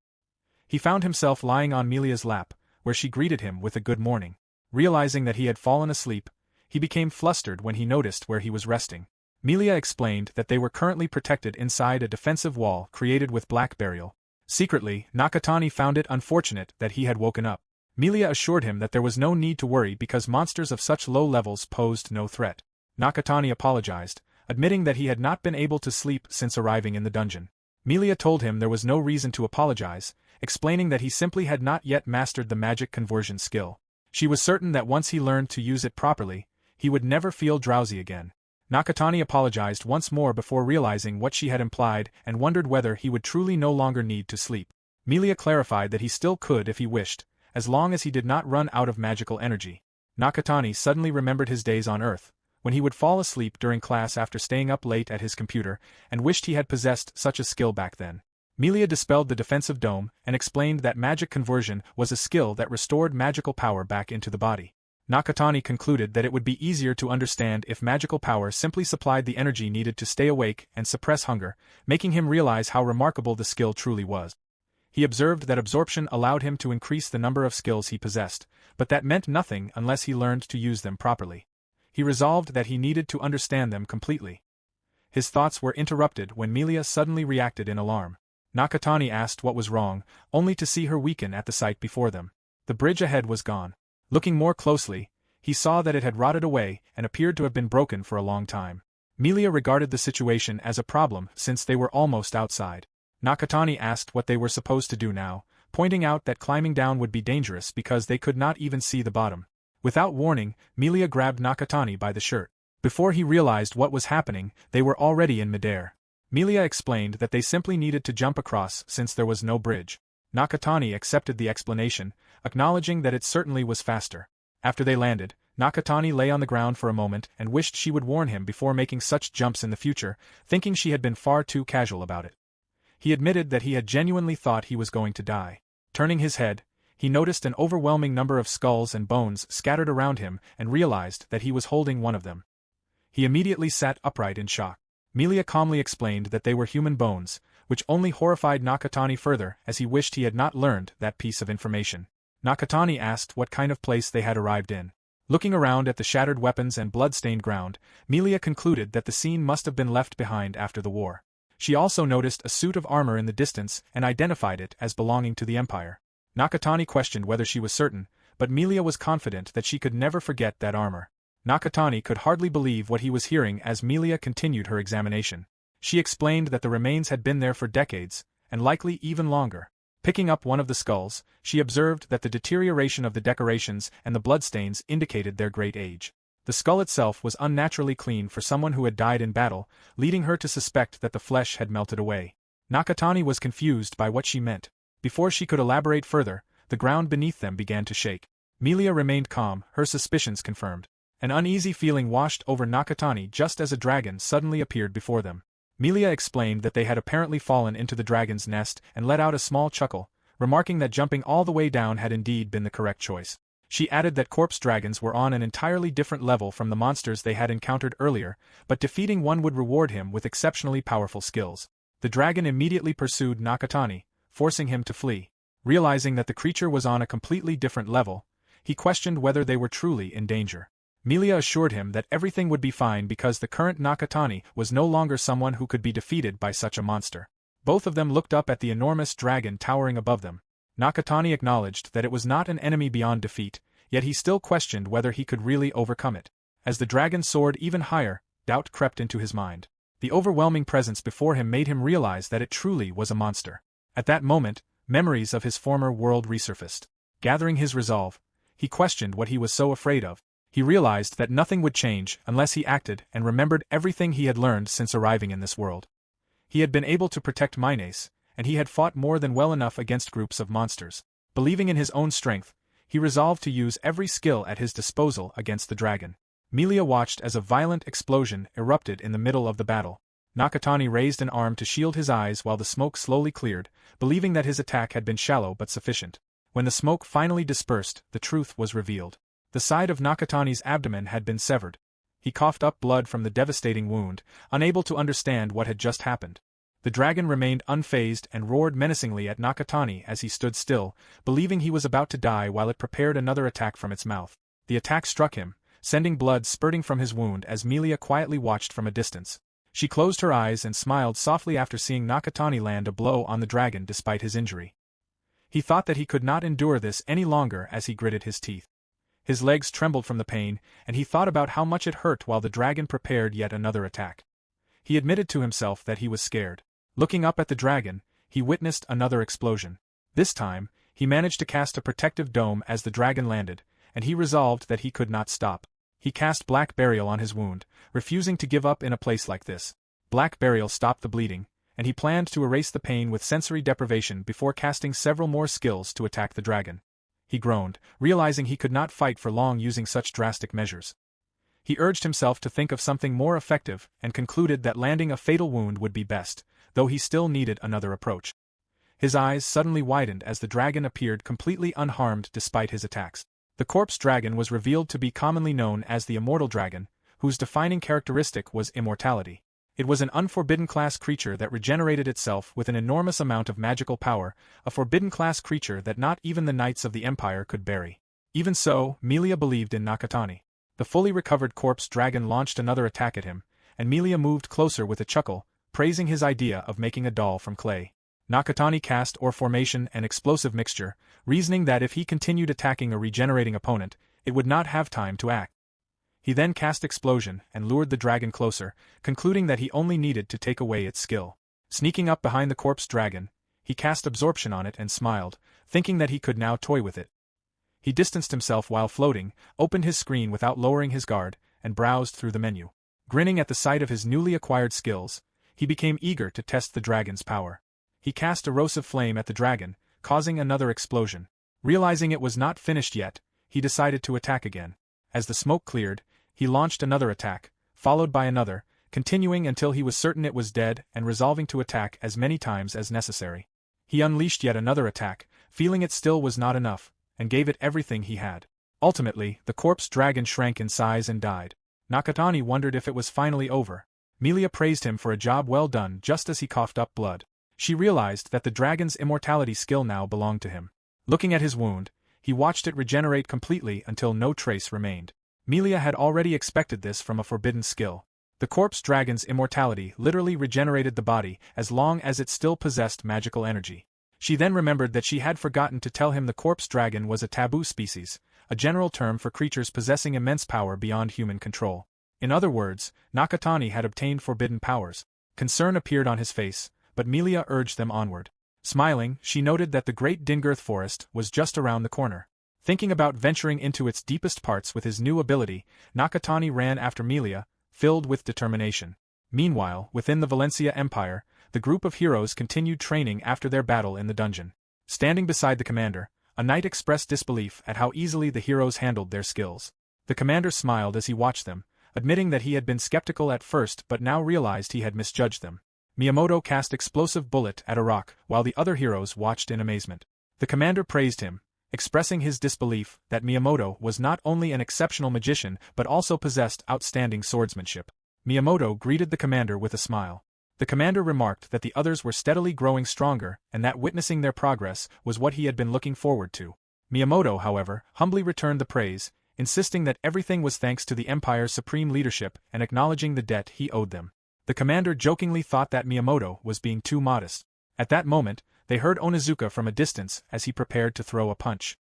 He found himself lying on Melia's lap, where she greeted him with a good morning. Realizing that he had fallen asleep, he became flustered when he noticed where he was resting. Melia explained that they were currently protected inside a defensive wall created with black burial. Secretly, Nakatani found it unfortunate that he had woken up. Melia assured him that there was no need to worry because monsters of such low levels posed no threat. Nakatani apologized, admitting that he had not been able to sleep since arriving in the dungeon. Melia told him there was no reason to apologize, explaining that he simply had not yet mastered the magic conversion skill. She was certain that once he learned to use it properly, he would never feel drowsy again. Nakatani apologized once more before realizing what she had implied and wondered whether he would truly no longer need to sleep. Melia clarified that he still could if he wished, as long as he did not run out of magical energy. Nakatani suddenly remembered his days on Earth, when he would fall asleep during class after staying up late at his computer, and wished he had possessed such a skill back then. Melia dispelled the defensive dome and explained that magic conversion was a skill that restored magical power back into the body. Nakatani concluded that it would be easier to understand if magical power simply supplied the energy needed to stay awake and suppress hunger, making him realize how remarkable the skill truly was. He observed that absorption allowed him to increase the number of skills he possessed, but that meant nothing unless he learned to use them properly. He resolved that he needed to understand them completely. His thoughts were interrupted when Melia suddenly reacted in alarm. Nakatani asked what was wrong, only to see her weaken at the sight before them. The bridge ahead was gone. Looking more closely, he saw that it had rotted away and appeared to have been broken for a long time. Melia regarded the situation as a problem since they were almost outside. Nakatani asked what they were supposed to do now, pointing out that climbing down would be dangerous because they could not even see the bottom. Without warning, Melia grabbed Nakatani by the shirt. Before he realized what was happening, they were already in midair. Melia explained that they simply needed to jump across since there was no bridge. Nakatani accepted the explanation, acknowledging that it certainly was faster. After they landed, Nakatani lay on the ground for a moment and wished she would warn him before making such jumps in the future, thinking she had been far too casual about it. He admitted that he had genuinely thought he was going to die. Turning his head, he noticed an overwhelming number of skulls and bones scattered around him and realized that he was holding one of them. He immediately sat upright in shock. Melia calmly explained that they were human bones, which only horrified Nakatani further as he wished he had not learned that piece of information. Nakatani asked what kind of place they had arrived in. Looking around at the shattered weapons and blood-stained ground, Melia concluded that the scene must have been left behind after the war. She also noticed a suit of armor in the distance and identified it as belonging to the Empire. Nakatani questioned whether she was certain, but Melia was confident that she could never forget that armor. Nakatani could hardly believe what he was hearing as Melia continued her examination. She explained that the remains had been there for decades, and likely even longer. Picking up one of the skulls, she observed that the deterioration of the decorations and the bloodstains indicated their great age. The skull itself was unnaturally clean for someone who had died in battle, leading her to suspect that the flesh had melted away. Nakatani was confused by what she meant. Before she could elaborate further, the ground beneath them began to shake. Melia remained calm, her suspicions confirmed. An uneasy feeling washed over Nakatani just as a dragon suddenly appeared before them. Melia explained that they had apparently fallen into the dragon's nest and let out a small chuckle, remarking that jumping all the way down had indeed been the correct choice. She added that corpse dragons were on an entirely different level from the monsters they had encountered earlier, but defeating one would reward him with exceptionally powerful skills. The dragon immediately pursued Nakatani, forcing him to flee. Realizing that the creature was on a completely different level, he questioned whether they were truly in danger. Milia assured him that everything would be fine because the current Nakatani was no longer someone who could be defeated by such a monster. Both of them looked up at the enormous dragon towering above them. Nakatani acknowledged that it was not an enemy beyond defeat, yet he still questioned whether he could really overcome it. As the dragon soared even higher, doubt crept into his mind. The overwhelming presence before him made him realize that it truly was a monster. At that moment, memories of his former world resurfaced. Gathering his resolve, he questioned what he was so afraid of. He realized that nothing would change unless he acted and remembered everything he had learned since arriving in this world. He had been able to protect Minace, and he had fought more than well enough against groups of monsters. Believing in his own strength, he resolved to use every skill at his disposal against the dragon. Milia watched as a violent explosion erupted in the middle of the battle. Nakatani raised an arm to shield his eyes while the smoke slowly cleared, believing that his attack had been shallow but sufficient. When the smoke finally dispersed, the truth was revealed. The side of Nakatani's abdomen had been severed. He coughed up blood from the devastating wound, unable to understand what had just happened. The dragon remained unfazed and roared menacingly at Nakatani as he stood still, believing he was about to die while it prepared another attack from its mouth. The attack struck him, sending blood spurting from his wound as Milia quietly watched from a distance. She closed her eyes and smiled softly after seeing Nakatani land a blow on the dragon despite his injury. He thought that he could not endure this any longer as he gritted his teeth. His legs trembled from the pain, and he thought about how much it hurt while the dragon prepared yet another attack. He admitted to himself that he was scared. Looking up at the dragon, he witnessed another explosion. This time, he managed to cast a protective dome as the dragon landed, and he resolved that he could not stop. He cast Black Burial on his wound, refusing to give up in a place like this. Black Burial stopped the bleeding, and he planned to erase the pain with sensory deprivation before casting several more skills to attack the dragon. He groaned, realizing he could not fight for long using such drastic measures. He urged himself to think of something more effective and concluded that landing a fatal wound would be best, though he still needed another approach. His eyes suddenly widened as the dragon appeared completely unharmed despite his attacks. The corpse dragon was revealed to be commonly known as the immortal dragon, whose defining characteristic was immortality. It was an unforbidden class creature that regenerated itself with an enormous amount of magical power, a forbidden class creature that not even the knights of the empire could bury. Even so, Milia believed in Nakatani. The fully recovered corpse dragon launched another attack at him, and Milia moved closer with a chuckle, praising his idea of making a doll from clay. Nakatani cast Ore Formation and Explosive Mixture, reasoning that if he continued attacking a regenerating opponent, it would not have time to act. He then cast Explosion and lured the dragon closer, concluding that he only needed to take away its skill. Sneaking up behind the corpse dragon, he cast Absorption on it and smiled, thinking that he could now toy with it. He distanced himself while floating, opened his screen without lowering his guard, and browsed through the menu. Grinning at the sight of his newly acquired skills, he became eager to test the dragon's power. He cast Erosive Flame at the dragon, causing another explosion. Realizing it was not finished yet, he decided to attack again. As the smoke cleared, he launched another attack, followed by another, continuing until he was certain it was dead and resolving to attack as many times as necessary. He unleashed yet another attack, feeling it still was not enough, and gave it everything he had. Ultimately, the corpse dragon shrank in size and died. Nakatani wondered if it was finally over. Milia praised him for a job well done just as he coughed up blood. She realized that the dragon's immortality skill now belonged to him. Looking at his wound, he watched it regenerate completely until no trace remained. Milia had already expected this from a forbidden skill. The corpse dragon's immortality literally regenerated the body as long as it still possessed magical energy. She then remembered that she had forgotten to tell him the corpse dragon was a taboo species, a general term for creatures possessing immense power beyond human control. In other words, Nakatani had obtained forbidden powers. Concern appeared on his face, but Milia urged them onward. Smiling, she noted that the Great Dingirth Forest was just around the corner. Thinking about venturing into its deepest parts with his new ability, Nakatani ran after Milia, filled with determination. Meanwhile, within the Valencia Empire, the group of heroes continued training after their battle in the dungeon. Standing beside the commander, a knight expressed disbelief at how easily the heroes handled their skills. The commander smiled as he watched them, admitting that he had been skeptical at first but now realized he had misjudged them. Miyamoto cast Explosive Bullet at a rock while the other heroes watched in amazement. The commander praised him, expressing his disbelief that Miyamoto was not only an exceptional magician but also possessed outstanding swordsmanship. Miyamoto greeted the commander with a smile. The commander remarked that the others were steadily growing stronger and that witnessing their progress was what he had been looking forward to. Miyamoto, however, humbly returned the praise, insisting that everything was thanks to the Empire's supreme leadership and acknowledging the debt he owed them. The commander jokingly thought that Miyamoto was being too modest. At that moment, they heard Onizuka from a distance as he prepared to throw a punch.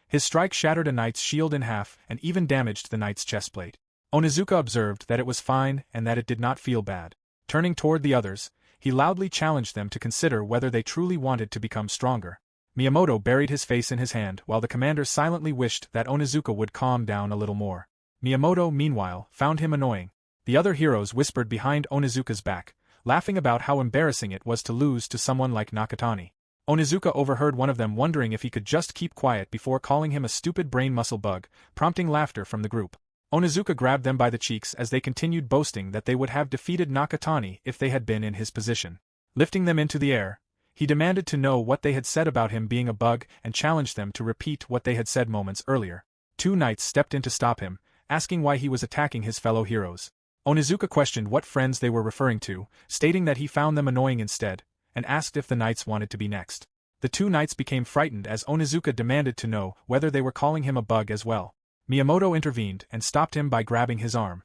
His strike shattered a knight's shield in half and even damaged the knight's chestplate. Onizuka observed that it was fine and that it did not feel bad. Turning toward the others, he loudly challenged them to consider whether they truly wanted to become stronger. Miyamoto buried his face in his hand while the commander silently wished that Onizuka would calm down a little more. Miyamoto, meanwhile, found him annoying. The other heroes whispered behind Onizuka's back, laughing about how embarrassing it was to lose to someone like Nakatani. Onizuka overheard one of them wondering if he could just keep quiet before calling him a stupid brain muscle bug, prompting laughter from the group. Onizuka grabbed them by the cheeks as they continued boasting that they would have defeated Nakatani if they had been in his position. Lifting them into the air, he demanded to know what they had said about him being a bug and challenged them to repeat what they had said moments earlier. Two knights stepped in to stop him, asking why he was attacking his fellow heroes. Onizuka questioned what friends they were referring to, stating that he found them annoying instead, and asked if the knights wanted to be next. The two knights became frightened as Onizuka demanded to know whether they were calling him a bug as well. Miyamoto intervened and stopped him by grabbing his arm.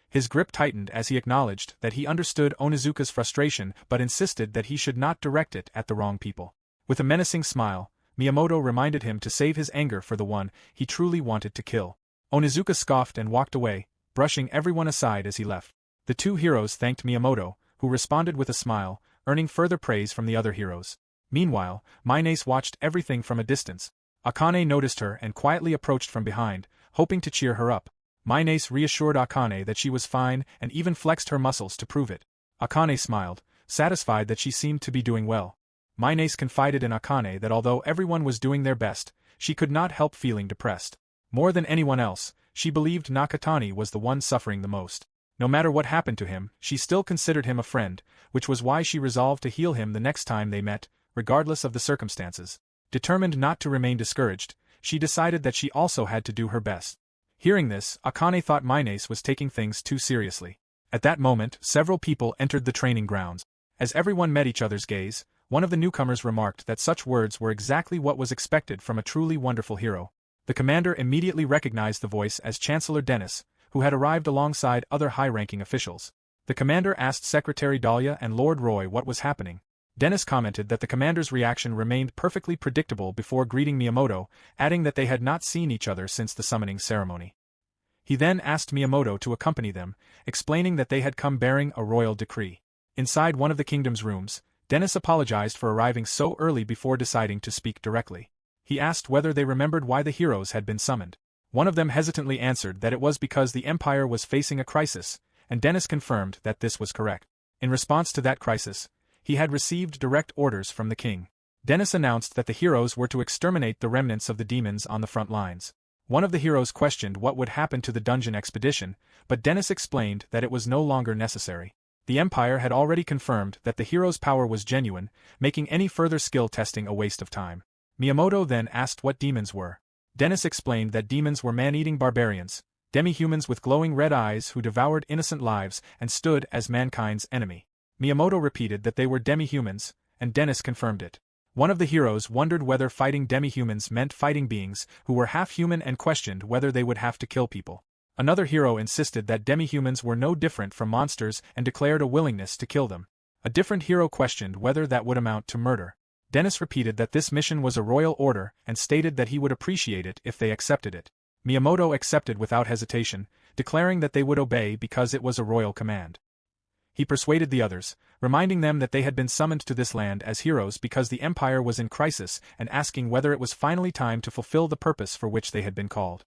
His grip tightened as he acknowledged that he understood Onizuka's frustration but insisted that he should not direct it at the wrong people. With a menacing smile, Miyamoto reminded him to save his anger for the one he truly wanted to kill. Onizuka scoffed and walked away, brushing everyone aside as he left. The two heroes thanked Miyamoto, who responded with a smile, earning further praise from the other heroes. Meanwhile, Minace watched everything from a distance. Akane noticed her and quietly approached from behind, hoping to cheer her up. Minace reassured Akane that she was fine and even flexed her muscles to prove it. Akane smiled, satisfied that she seemed to be doing well. Minace confided in Akane that although everyone was doing their best, she could not help feeling depressed. More than anyone else, she believed Nakatani was the one suffering the most. No matter what happened to him, she still considered him a friend, which was why she resolved to heal him the next time they met, regardless of the circumstances. Determined not to remain discouraged, she decided that she also had to do her best. Hearing this, Akane thought Minace was taking things too seriously. At that moment, several people entered the training grounds. As everyone met each other's gaze, one of the newcomers remarked that such words were exactly what was expected from a truly wonderful hero. The commander immediately recognized the voice as Chancellor Dennis, who had arrived alongside other high-ranking officials. The commander asked Secretary Dahlia and Lord Roy what was happening. Dennis commented that the commander's reaction remained perfectly predictable before greeting Miyamoto, adding that they had not seen each other since the summoning ceremony. He then asked Miyamoto to accompany them, explaining that they had come bearing a royal decree. Inside one of the kingdom's rooms, Dennis apologized for arriving so early before deciding to speak directly. He asked whether they remembered why the heroes had been summoned. One of them hesitantly answered that it was because the Empire was facing a crisis, and Dennis confirmed that this was correct. In response to that crisis, he had received direct orders from the king. Dennis announced that the heroes were to exterminate the remnants of the demons on the front lines. One of the heroes questioned what would happen to the dungeon expedition, but Dennis explained that it was no longer necessary. The Empire had already confirmed that the heroes' power was genuine, making any further skill testing a waste of time. Miyamoto then asked what demons were. Dennis explained that demons were man-eating barbarians, demi-humans with glowing red eyes who devoured innocent lives and stood as mankind's enemy. Miyamoto repeated that they were demi-humans, and Dennis confirmed it. One of the heroes wondered whether fighting demi-humans meant fighting beings who were half-human and questioned whether they would have to kill people. Another hero insisted that demi-humans were no different from monsters and declared a willingness to kill them. A different hero questioned whether that would amount to murder. Dennis repeated that this mission was a royal order and stated that he would appreciate it if they accepted it. Miyamoto accepted without hesitation, declaring that they would obey because it was a royal command. He persuaded the others, reminding them that they had been summoned to this land as heroes because the Empire was in crisis and asking whether it was finally time to fulfill the purpose for which they had been called.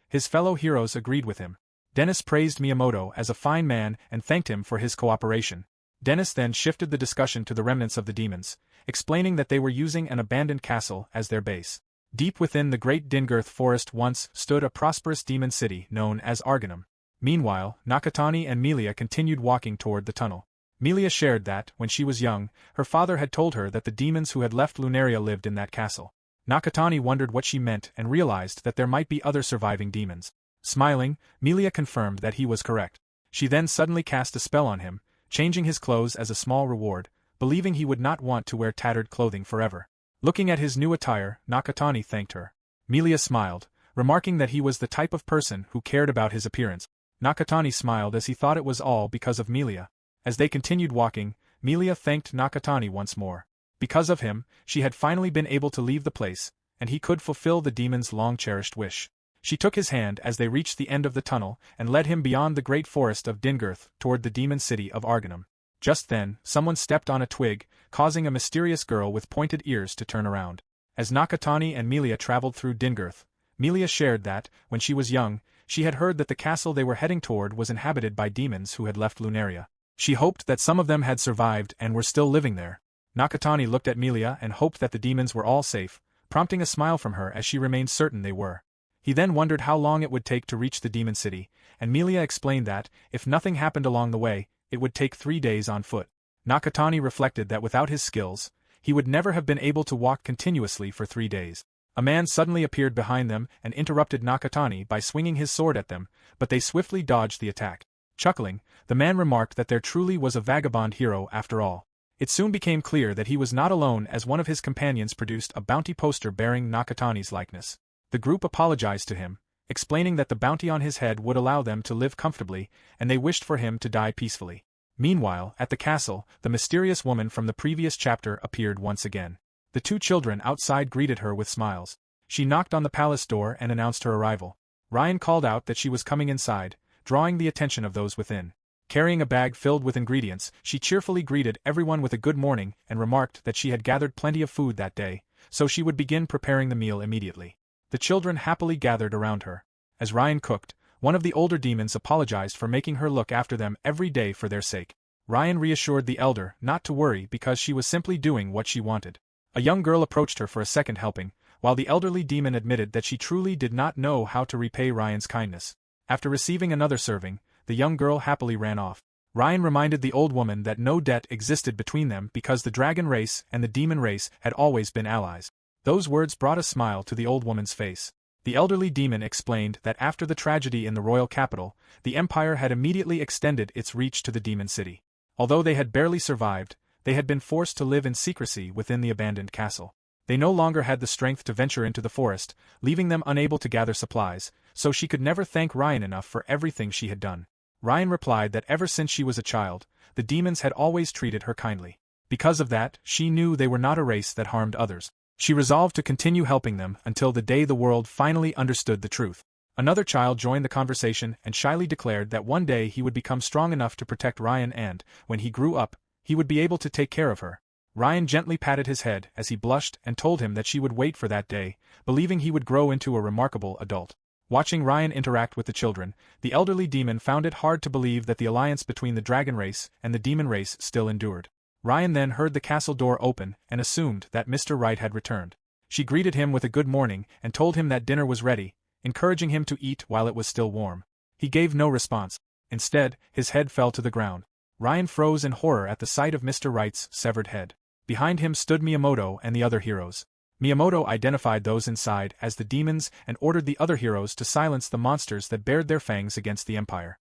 His fellow heroes agreed with him. Dennis praised Miyamoto as a fine man and thanked him for his cooperation. Dennis then shifted the discussion to the remnants of the demons, explaining that they were using an abandoned castle as their base. Deep within the Great Dingirth Forest once stood a prosperous demon city known as Argonum. Meanwhile, Nakatani and Melia continued walking toward the tunnel. Melia shared that, when she was young, her father had told her that the demons who had left Lunaria lived in that castle. Nakatani wondered what she meant and realized that there might be other surviving demons. Smiling, Melia confirmed that he was correct. She then suddenly cast a spell on him, changing his clothes as a small reward, believing he would not want to wear tattered clothing forever. Looking at his new attire, Nakatani thanked her. Milia smiled, remarking that he was the type of person who cared about his appearance. Nakatani smiled as he thought it was all because of Milia. As they continued walking, Milia thanked Nakatani once more. Because of him, she had finally been able to leave the place, and he could fulfill the demon's long-cherished wish. She took his hand as they reached the end of the tunnel and led him beyond the great forest of Dingirth toward the demon city of Argonum. Just then, someone stepped on a twig, causing a mysterious girl with pointed ears to turn around. As Nakatani and Milia traveled through Dingirth, Milia shared that, when she was young, she had heard that the castle they were heading toward was inhabited by demons who had left Lunaria. She hoped that some of them had survived and were still living there. Nakatani looked at Milia and hoped that the demons were all safe, prompting a smile from her as she remained certain they were. He then wondered how long it would take to reach the demon city, and Milia explained that, if nothing happened along the way, it would take 3 days on foot. Nakatani reflected that without his skills, he would never have been able to walk continuously for 3 days. A man suddenly appeared behind them and interrupted Nakatani by swinging his sword at them, but they swiftly dodged the attack. Chuckling, the man remarked that there truly was a vagabond hero after all. It soon became clear that he was not alone as one of his companions produced a bounty poster bearing Nakatani's likeness. The group apologized to him, explaining that the bounty on his head would allow them to live comfortably, and they wished for him to die peacefully. Meanwhile, at the castle, the mysterious woman from the previous chapter appeared once again. The 2 children outside greeted her with smiles. She knocked on the palace door and announced her arrival. Ryan called out that she was coming inside, drawing the attention of those within. Carrying a bag filled with ingredients, she cheerfully greeted everyone with a good morning and remarked that she had gathered plenty of food that day, so she would begin preparing the meal immediately. The children happily gathered around her. As Ryan cooked, one of the older demons apologized for making her look after them every day for their sake. Ryan reassured the elder not to worry because she was simply doing what she wanted. A young girl approached her for a second helping, while the elderly demon admitted that she truly did not know how to repay Ryan's kindness. After receiving another serving, the young girl happily ran off. Ryan reminded the old woman that no debt existed between them because the dragon race and the demon race had always been allies. Those words brought a smile to the old woman's face. The elderly demon explained that after the tragedy in the royal capital, the empire had immediately extended its reach to the demon city. Although they had barely survived, they had been forced to live in secrecy within the abandoned castle. They no longer had the strength to venture into the forest, leaving them unable to gather supplies, so she could never thank Ryan enough for everything she had done. Ryan replied that ever since she was a child, the demons had always treated her kindly. Because of that, she knew they were not a race that harmed others. She resolved to continue helping them until the day the world finally understood the truth. Another child joined the conversation and shyly declared that one day he would become strong enough to protect Ryan and, when he grew up, he would be able to take care of her. Ryan gently patted his head as he blushed and told him that she would wait for that day, believing he would grow into a remarkable adult. Watching Ryan interact with the children, the elderly demon found it hard to believe that the alliance between the dragon race and the demon race still endured. Ryan then heard the castle door open and assumed that Mr. Wright had returned. She greeted him with a good morning and told him that dinner was ready, encouraging him to eat while it was still warm. He gave no response. Instead, his head fell to the ground. Ryan froze in horror at the sight of Mr. Wright's severed head. Behind him stood Miyamoto and the other heroes. Miyamoto identified those inside as the demons and ordered the other heroes to silence the monsters that bared their fangs against the Empire.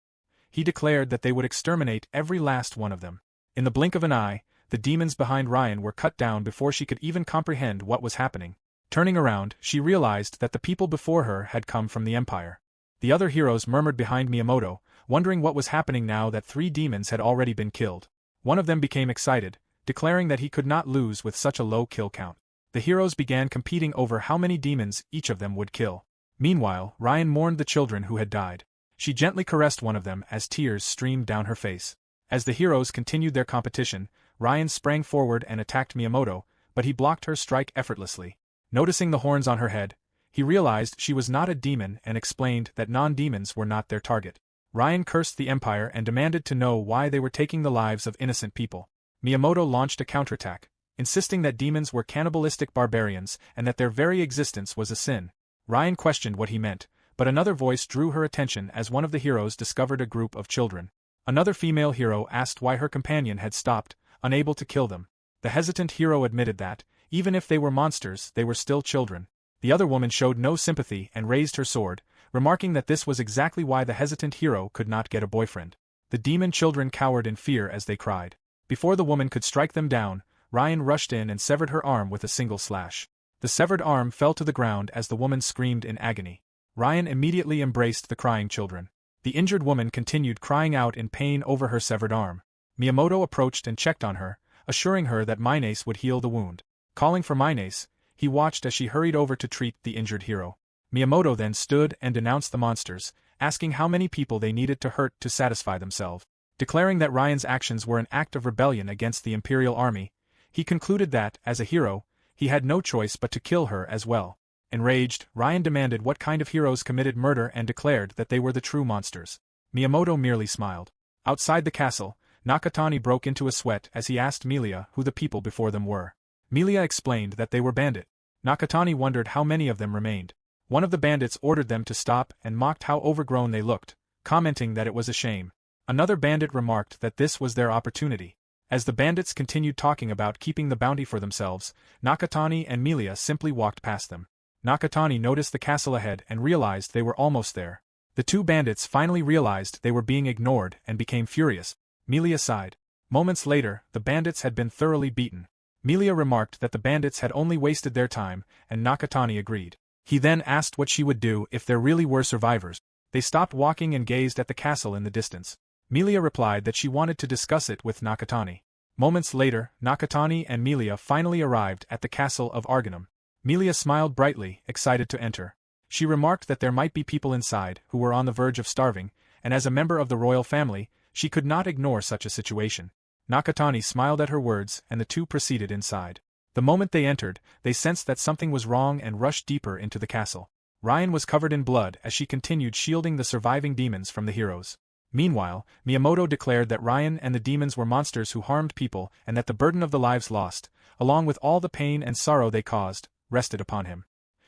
He declared that they would exterminate every last one of them. In the blink of an eye, the demons behind Ryan were cut down before she could even comprehend what was happening. Turning around, she realized that the people before her had come from the Empire. The other heroes murmured behind Miyamoto, wondering what was happening now that 3 demons had already been killed. One of them became excited, declaring that he could not lose with such a low kill count. The heroes began competing over how many demons each of them would kill. Meanwhile, Ryan mourned the children who had died. She gently caressed one of them as tears streamed down her face. As the heroes continued their competition, Ryan sprang forward and attacked Miyamoto, but he blocked her strike effortlessly. Noticing the horns on her head, he realized she was not a demon and explained that non-demons were not their target. Ryan cursed the Empire and demanded to know why they were taking the lives of innocent people. Miyamoto launched a counterattack, insisting that demons were cannibalistic barbarians and that their very existence was a sin. Ryan questioned what he meant, but another voice drew her attention as one of the heroes discovered a group of children. Another female hero asked why her companion had stopped, unable to kill them. The hesitant hero admitted that, even if they were monsters, they were still children. The other woman showed no sympathy and raised her sword, remarking that this was exactly why the hesitant hero could not get a boyfriend. The demon children cowered in fear as they cried. Before the woman could strike them down, Ryan rushed in and severed her arm with a single slash. The severed arm fell to the ground as the woman screamed in agony. Ryan immediately embraced the crying children. The injured woman continued crying out in pain over her severed arm. Miyamoto approached and checked on her, assuring her that Minace would heal the wound. Calling for Minace, he watched as she hurried over to treat the injured hero. Miyamoto then stood and denounced the monsters, asking how many people they needed to hurt to satisfy themselves. Declaring that Ryan's actions were an act of rebellion against the Imperial Army, he concluded that, as a hero, he had no choice but to kill her as well. Enraged, Ryan demanded what kind of heroes committed murder and declared that they were the true monsters. Miyamoto merely smiled. Outside the castle, Nakatani broke into a sweat as he asked Melia who the people before them were. Melia explained that they were bandits. Nakatani wondered how many of them remained. One of the bandits ordered them to stop and mocked how overgrown they looked, commenting that it was a shame. Another bandit remarked that this was their opportunity. As the bandits continued talking about keeping the bounty for themselves, Nakatani and Melia simply walked past them. Nakatani noticed the castle ahead and realized they were almost there. The two bandits finally realized they were being ignored and became furious. Melia sighed. Moments later, the bandits had been thoroughly beaten. Melia remarked that the bandits had only wasted their time, and Nakatani agreed. He then asked what she would do if there really were survivors. They stopped walking and gazed at the castle in the distance. Melia replied that she wanted to discuss it with Nakatani. Moments later, Nakatani and Melia finally arrived at the castle of Arganum. Melia smiled brightly, excited to enter. She remarked that there might be people inside who were on the verge of starving, and as a member of the royal family, she could not ignore such a situation. Nakatani smiled at her words and the two proceeded inside. The moment they entered, they sensed that something was wrong and rushed deeper into the castle. Ryan was covered in blood as she continued shielding the surviving demons from the heroes. Meanwhile, Miyamoto declared that Ryan and the demons were monsters who harmed people and that the burden of the lives lost, along with all the pain and sorrow they caused, rested upon him.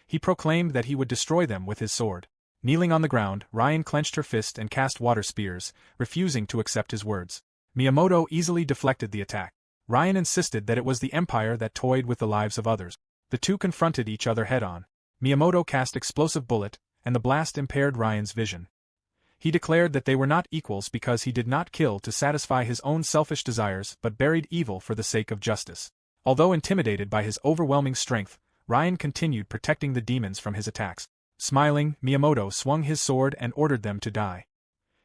He proclaimed that he would destroy them with his sword. Kneeling on the ground, Ryan clenched her fist and cast water spears, refusing to accept his words. Miyamoto easily deflected the attack. Ryan insisted that it was the Empire that toyed with the lives of others. The two confronted each other head-on. Miyamoto cast explosive bullet, and the blast impaired Ryan's vision. He declared that they were not equals because he did not kill to satisfy his own selfish desires but buried evil for the sake of justice. Although intimidated by his overwhelming strength, Ryan continued protecting the demons from his attacks. Smiling, Miyamoto swung his sword and ordered them to die.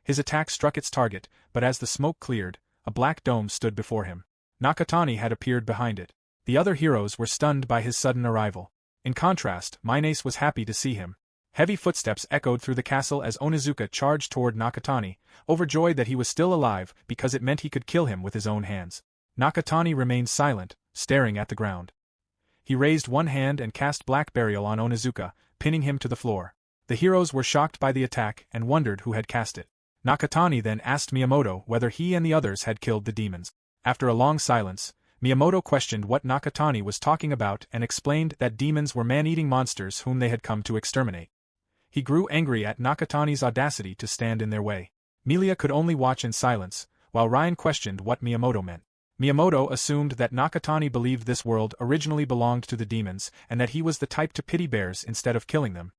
His attack struck its target, but as the smoke cleared, a black dome stood before him. Nakatani had appeared behind it. The other heroes were stunned by his sudden arrival. In contrast, Minace was happy to see him. Heavy footsteps echoed through the castle as Onizuka charged toward Nakatani, overjoyed that he was still alive because it meant he could kill him with his own hands. Nakatani remained silent, staring at the ground. He raised one hand and cast Black Burial on Onizuka, pinning him to the floor. The heroes were shocked by the attack and wondered who had cast it. Nakatani then asked Miyamoto whether he and the others had killed the demons. After a long silence, Miyamoto questioned what Nakatani was talking about and explained that demons were man-eating monsters whom they had come to exterminate. He grew angry at Nakatani's audacity to stand in their way. Melia could only watch in silence, while Ryan questioned what Miyamoto meant. Miyamoto assumed that Nakatani believed this world originally belonged to the demons and that he was the type to pity bears instead of killing them.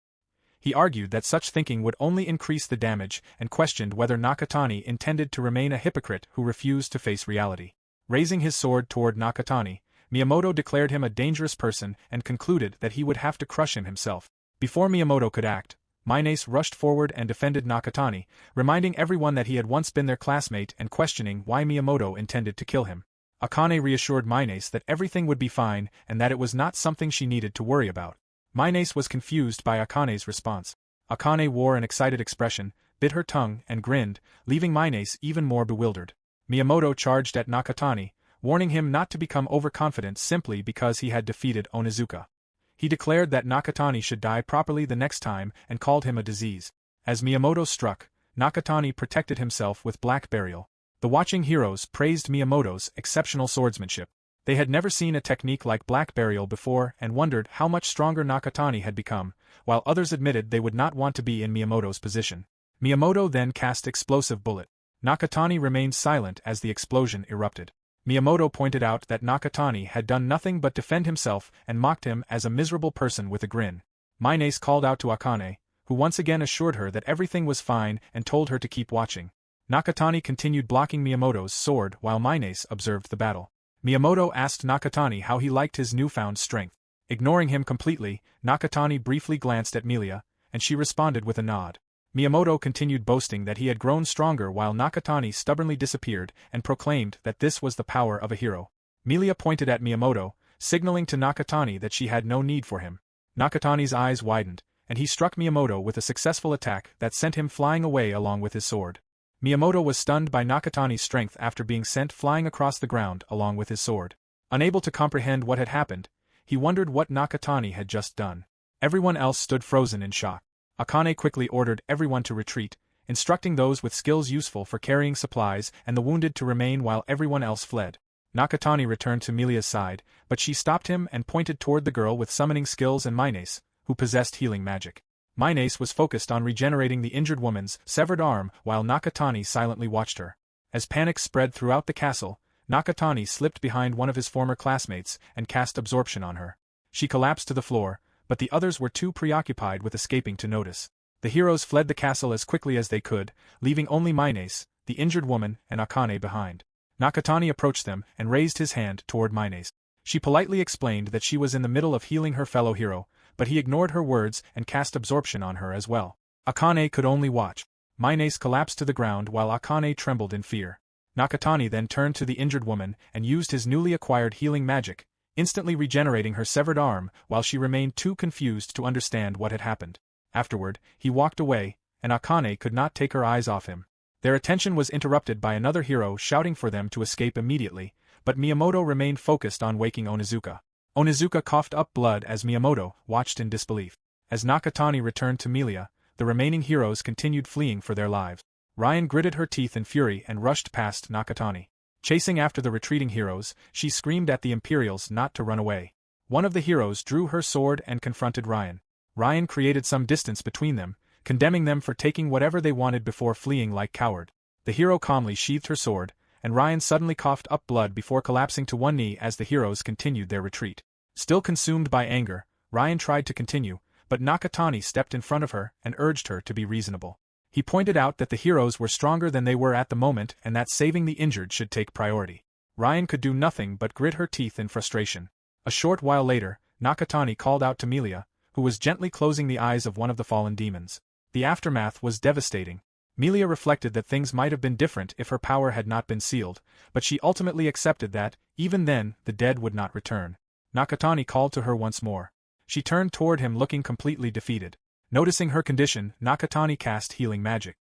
He argued that such thinking would only increase the damage and questioned whether Nakatani intended to remain a hypocrite who refused to face reality. Raising his sword toward Nakatani, Miyamoto declared him a dangerous person and concluded that he would have to crush him himself. Before Miyamoto could act, Minace rushed forward and defended Nakatani, reminding everyone that he had once been their classmate and questioning why Miyamoto intended to kill him. Akane reassured Minace that everything would be fine and that it was not something she needed to worry about. Minace was confused by Akane's response. Akane wore an excited expression, bit her tongue and grinned, leaving Minace even more bewildered. Miyamoto charged at Nakatani, warning him not to become overconfident simply because he had defeated Onizuka. He declared that Nakatani should die properly the next time and called him a disease. As Miyamoto struck, Nakatani protected himself with Black Burial. The watching heroes praised Miyamoto's exceptional swordsmanship. They had never seen a technique like Black Burial before and wondered how much stronger Nakatani had become, while others admitted they would not want to be in Miyamoto's position. Miyamoto then cast Explosive Bullet. Nakatani remained silent as the explosion erupted. Miyamoto pointed out that Nakatani had done nothing but defend himself and mocked him as a miserable person with a grin. Minace called out to Akane, who once again assured her that everything was fine and told her to keep watching. Nakatani continued blocking Miyamoto's sword while Minace observed the battle. Miyamoto asked Nakatani how he liked his newfound strength. Ignoring him completely, Nakatani briefly glanced at Milia, and she responded with a nod. Miyamoto continued boasting that he had grown stronger while Nakatani stubbornly disappeared and proclaimed that this was the power of a hero. Milia pointed at Miyamoto, signaling to Nakatani that she had no need for him. Nakatani's eyes widened, and he struck Miyamoto with a successful attack that sent him flying away along with his sword. Miyamoto was stunned by Nakatani's strength after being sent flying across the ground along with his sword. Unable to comprehend what had happened, he wondered what Nakatani had just done. Everyone else stood frozen in shock. Akane quickly ordered everyone to retreat, instructing those with skills useful for carrying supplies and the wounded to remain while everyone else fled. Nakatani returned to Milia's side, but she stopped him and pointed toward the girl with summoning skills and Minace, who possessed healing magic. Minace was focused on regenerating the injured woman's severed arm while Nakatani silently watched her. As panic spread throughout the castle, Nakatani slipped behind one of his former classmates and cast absorption on her. She collapsed to the floor, but the others were too preoccupied with escaping to notice. The heroes fled the castle as quickly as they could, leaving only Minace, the injured woman, and Akane behind. Nakatani approached them and raised his hand toward Minace. She politely explained that she was in the middle of healing her fellow hero, but he ignored her words and cast absorption on her as well. Akane could only watch. Minace collapsed to the ground while Akane trembled in fear. Nakatani then turned to the injured woman and used his newly acquired healing magic, instantly regenerating her severed arm while she remained too confused to understand what had happened. Afterward, he walked away, and Akane could not take her eyes off him. Their attention was interrupted by another hero shouting for them to escape immediately, but Miyamoto remained focused on waking Onizuka. Onizuka coughed up blood as Miyamoto watched in disbelief. As Nakatani returned to Milia, the remaining heroes continued fleeing for their lives. Ryan gritted her teeth in fury and rushed past Nakatani. Chasing after the retreating heroes, she screamed at the Imperials not to run away. One of the heroes drew her sword and confronted Ryan. Ryan created some distance between them, condemning them for taking whatever they wanted before fleeing like coward. The hero calmly sheathed her sword, and Ryan suddenly coughed up blood before collapsing to one knee as the heroes continued their retreat. Still consumed by anger, Ryan tried to continue, but Nakatani stepped in front of her and urged her to be reasonable. He pointed out that the heroes were stronger than they were at the moment and that saving the injured should take priority. Ryan could do nothing but grit her teeth in frustration. A short while later, Nakatani called out to Milia, who was gently closing the eyes of one of the fallen demons. The aftermath was devastating. Milia reflected that things might have been different if her power had not been sealed, but she ultimately accepted that, even then, the dead would not return. Nakatani called to her once more. She turned toward him looking completely defeated. Noticing her condition, Nakatani cast healing magic.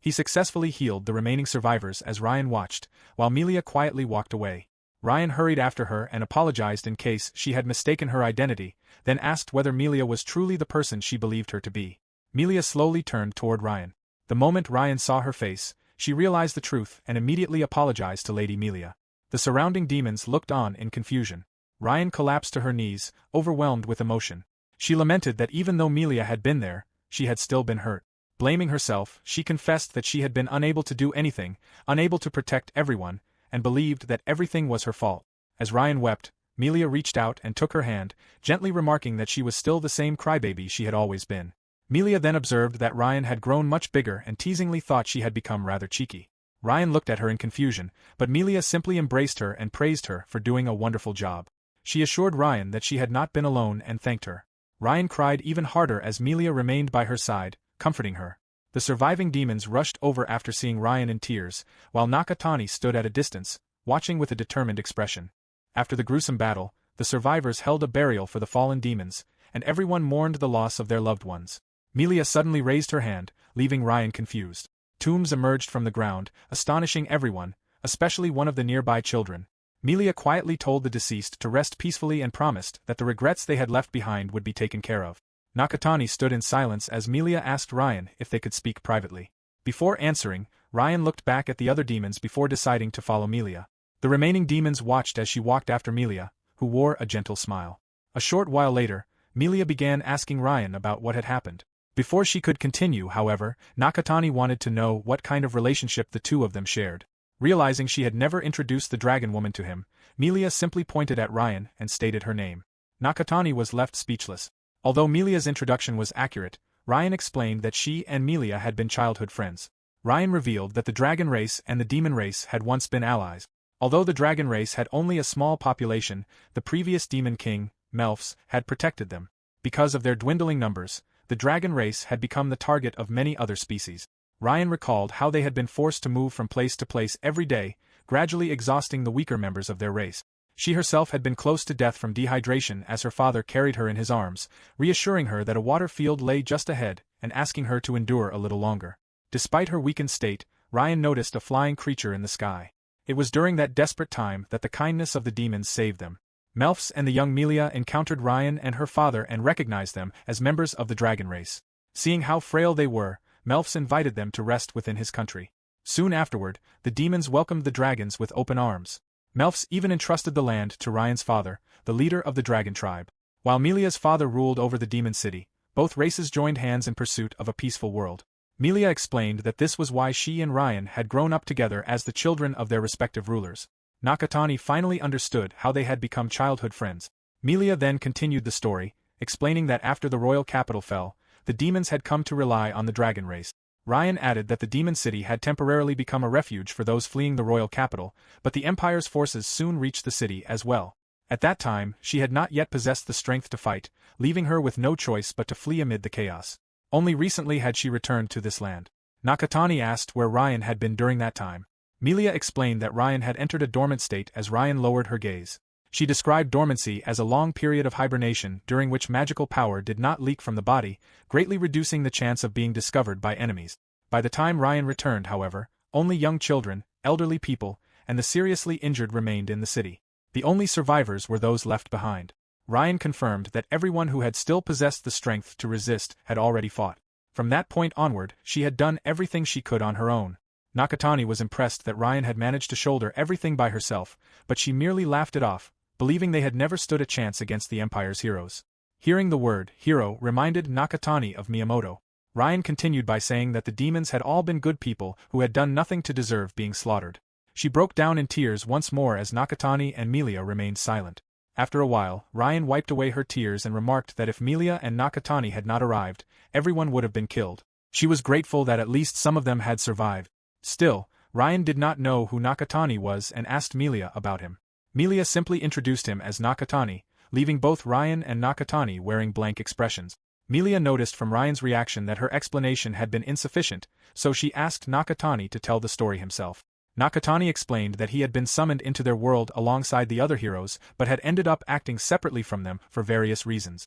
He successfully healed the remaining survivors as Ryan watched, while Milia quietly walked away. Ryan hurried after her and apologized in case she had mistaken her identity, then asked whether Milia was truly the person she believed her to be. Milia slowly turned toward Ryan. The moment Ryan saw her face, she realized the truth and immediately apologized to Lady Milia. The surrounding demons looked on in confusion. Ryan collapsed to her knees, overwhelmed with emotion. She lamented that even though Milia had been there, she had still been hurt. Blaming herself, she confessed that she had been unable to do anything, unable to protect everyone, and believed that everything was her fault. As Ryan wept, Milia reached out and took her hand, gently remarking that she was still the same crybaby she had always been. Milia then observed that Ryan had grown much bigger and teasingly thought she had become rather cheeky. Ryan looked at her in confusion, but Milia simply embraced her and praised her for doing a wonderful job. She assured Ryan that she had not been alone and thanked her. Ryan cried even harder as Milia remained by her side, comforting her. The surviving demons rushed over after seeing Ryan in tears, while Nakatani stood at a distance, watching with a determined expression. After the gruesome battle, the survivors held a burial for the fallen demons, and everyone mourned the loss of their loved ones. Milia suddenly raised her hand, leaving Ryan confused. Tombs emerged from the ground, astonishing everyone, especially one of the nearby children. Milia quietly told the deceased to rest peacefully and promised that the regrets they had left behind would be taken care of. Nakatani stood in silence as Milia asked Ryan if they could speak privately. Before answering, Ryan looked back at the other demons before deciding to follow Milia. The remaining demons watched as she walked after Milia, who wore a gentle smile. A short while later, Milia began asking Ryan about what had happened. Before she could continue, however, Nakatani wanted to know what kind of relationship the two of them shared. Realizing she had never introduced the dragon woman to him, Milia simply pointed at Ryan and stated her name. Nakatani was left speechless. Although Milia's introduction was accurate, Ryan explained that she and Milia had been childhood friends. Ryan revealed that the dragon race and the demon race had once been allies. Although the dragon race had only a small population, the previous demon king, _wnfs, had protected them. Because of their dwindling numbers, the dragon race had become the target of many other species. Ryan recalled how they had been forced to move from place to place every day, gradually exhausting the weaker members of their race. She herself had been close to death from dehydration as her father carried her in his arms, reassuring her that a water field lay just ahead, and asking her to endure a little longer. Despite her weakened state, Ryan noticed a flying creature in the sky. It was during that desperate time that the kindness of the demons saved them. _wnfs and the young Melia encountered Ryan and her father and recognized them as members of the dragon race. Seeing how frail they were, _wnfs invited them to rest within his country. Soon afterward, the demons welcomed the dragons with open arms. _wnfs even entrusted the land to Ryan's father, the leader of the dragon tribe. While Melia's father ruled over the demon city, both races joined hands in pursuit of a peaceful world. Melia explained that this was why she and Ryan had grown up together as the children of their respective rulers. Nakatani finally understood how they had become childhood friends. Melia then continued the story, explaining that after the royal capital fell, the demons had come to rely on the dragon race. Ryan added that the demon city had temporarily become a refuge for those fleeing the royal capital, but the Empire's forces soon reached the city as well. At that time, she had not yet possessed the strength to fight, leaving her with no choice but to flee amid the chaos. Only recently had she returned to this land. Nakatani asked where Ryan had been during that time. Melia explained that Ryan had entered a dormant state as Ryan lowered her gaze. She described dormancy as a long period of hibernation during which magical power did not leak from the body, greatly reducing the chance of being discovered by enemies. By the time Ryan returned, however, only young children, elderly people, and the seriously injured remained in the city. The only survivors were those left behind. Ryan confirmed that everyone who had still possessed the strength to resist had already fought. From that point onward, she had done everything she could on her own. Nakatani was impressed that Ryan had managed to shoulder everything by herself, but she merely laughed it off, believing they had never stood a chance against the Empire's heroes. Hearing the word hero reminded Nakatani of Miyamoto. Ryan continued by saying that the demons had all been good people who had done nothing to deserve being slaughtered. She broke down in tears once more as Nakatani and Melia remained silent. After a while, Ryan wiped away her tears and remarked that if Melia and Nakatani had not arrived, everyone would have been killed. She was grateful that at least some of them had survived. Still, Ryan did not know who Nakatani was and asked Melia about him. Melia simply introduced him as Nakatani, leaving both Ryan and Nakatani wearing blank expressions. Melia noticed from Ryan's reaction that her explanation had been insufficient, so she asked Nakatani to tell the story himself. Nakatani explained that he had been summoned into their world alongside the other heroes but had ended up acting separately from them for various reasons.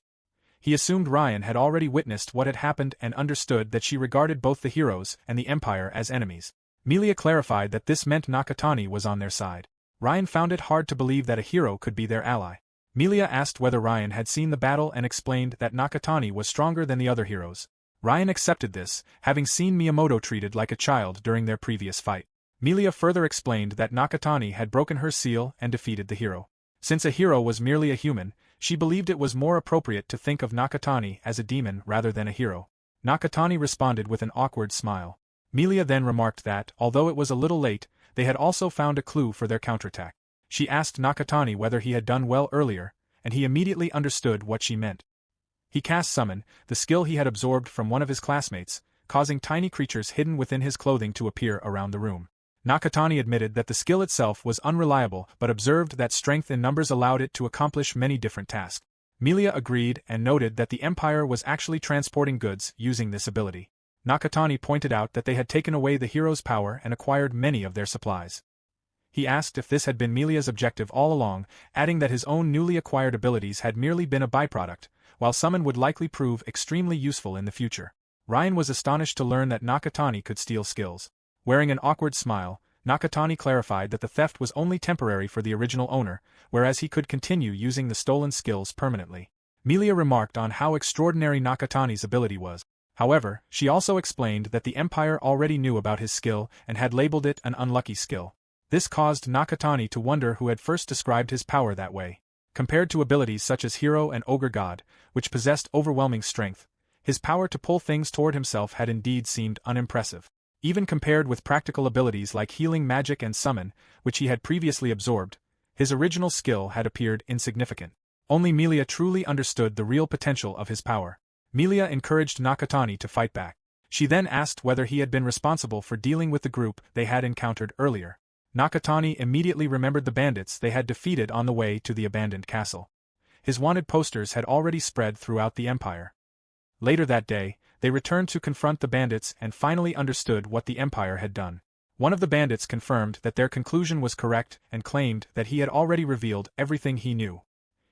He assumed Ryan had already witnessed what had happened and understood that she regarded both the heroes and the Empire as enemies. Melia clarified that this meant Nakatani was on their side. Ryan found it hard to believe that a hero could be their ally. Melia asked whether Ryan had seen the battle and explained that Nakatani was stronger than the other heroes. Ryan accepted this, having seen Miyamoto treated like a child during their previous fight. Melia further explained that Nakatani had broken her seal and defeated the hero. Since a hero was merely a human, she believed it was more appropriate to think of Nakatani as a demon rather than a hero. Nakatani responded with an awkward smile. Melia then remarked that, although it was a little late, they had also found a clue for their counterattack. She asked Nakatani whether he had done well earlier, and he immediately understood what she meant. He cast Summon, the skill he had absorbed from one of his classmates, causing tiny creatures hidden within his clothing to appear around the room. Nakatani admitted that the skill itself was unreliable but observed that strength in numbers allowed it to accomplish many different tasks. Melia agreed and noted that the Empire was actually transporting goods using this ability. Nakatani pointed out that they had taken away the hero's power and acquired many of their supplies. He asked if this had been Melia's objective all along, adding that his own newly acquired abilities had merely been a byproduct, while Summon would likely prove extremely useful in the future. Ryan was astonished to learn that Nakatani could steal skills. Wearing an awkward smile, Nakatani clarified that the theft was only temporary for the original owner, whereas he could continue using the stolen skills permanently. Melia remarked on how extraordinary Nakatani's ability was. However, she also explained that the Empire already knew about his skill and had labeled it an unlucky skill. This caused Nakatani to wonder who had first described his power that way. Compared to abilities such as Hero and Ogre God, which possessed overwhelming strength, his power to pull things toward himself had indeed seemed unimpressive. Even compared with practical abilities like Healing Magic and Summon, which he had previously absorbed, his original skill had appeared insignificant. Only Melia truly understood the real potential of his power. Melia encouraged Nakatani to fight back. She then asked whether he had been responsible for dealing with the group they had encountered earlier. Nakatani immediately remembered the bandits they had defeated on the way to the abandoned castle. His wanted posters had already spread throughout the empire. Later that day, they returned to confront the bandits and finally understood what the empire had done. One of the bandits confirmed that their conclusion was correct and claimed that he had already revealed everything he knew.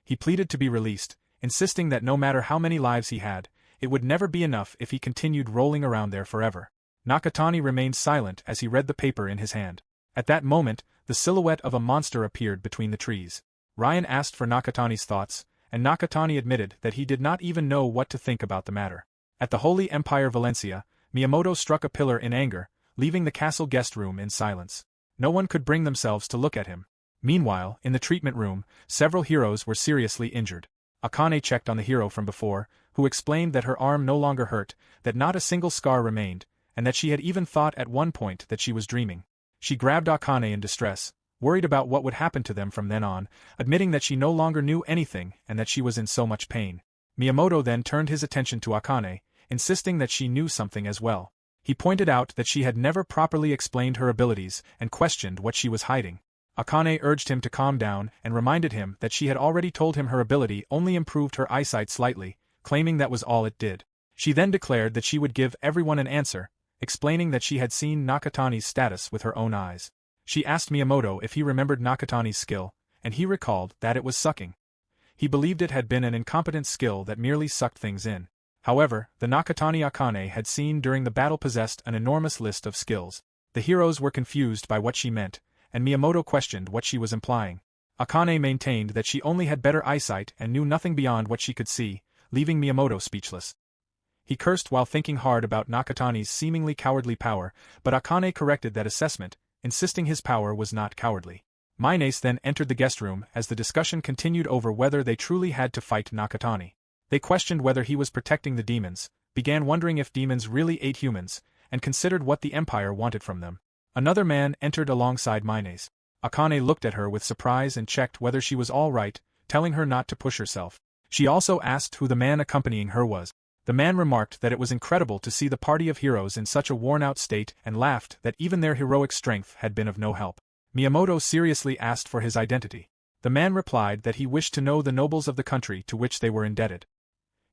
He pleaded to be released, insisting that no matter how many lives he had, it would never be enough if he continued rolling around there forever. Nakatani remained silent as he read the paper in his hand. At that moment, the silhouette of a monster appeared between the trees. Ryan asked for Nakatani's thoughts, and Nakatani admitted that he did not even know what to think about the matter. At the Holy Empire Valencia, Miyamoto struck a pillar in anger, leaving the castle guest room in silence. No one could bring themselves to look at him. Meanwhile, in the treatment room, several heroes were seriously injured. Akane checked on the hero from before, who explained that her arm no longer hurt, that not a single scar remained, and that she had even thought at one point that she was dreaming. She grabbed Akane in distress, worried about what would happen to them from then on, admitting that she no longer knew anything and that she was in so much pain. Miyamoto then turned his attention to Akane, insisting that she knew something as well. He pointed out that she had never properly explained her abilities and questioned what she was hiding. Akane urged him to calm down and reminded him that she had already told him her ability only improved her eyesight slightly, claiming that was all it did. She then declared that she would give everyone an answer, explaining that she had seen Nakatani's status with her own eyes. She asked Miyamoto if he remembered Nakatani's skill, and he recalled that it was sucking. He believed it had been an incompetent skill that merely sucked things in. However, the Nakatani Akane had seen during the battle possessed an enormous list of skills. The heroes were confused by what she meant, and Miyamoto questioned what she was implying. Akane maintained that she only had better eyesight and knew nothing beyond what she could see, leaving Miyamoto speechless. He cursed while thinking hard about Nakatani's seemingly cowardly power, but Akane corrected that assessment, insisting his power was not cowardly. Minace then entered the guest room as the discussion continued over whether they truly had to fight Nakatani. They questioned whether he was protecting the demons, began wondering if demons really ate humans, and considered what the Empire wanted from them. Another man entered alongside Minace. Akane looked at her with surprise and checked whether she was all right, telling her not to push herself. She also asked who the man accompanying her was. The man remarked that it was incredible to see the party of heroes in such a worn-out state and laughed that even their heroic strength had been of no help. Miyamoto seriously asked for his identity. The man replied that he wished to know the nobles of the country to which they were indebted.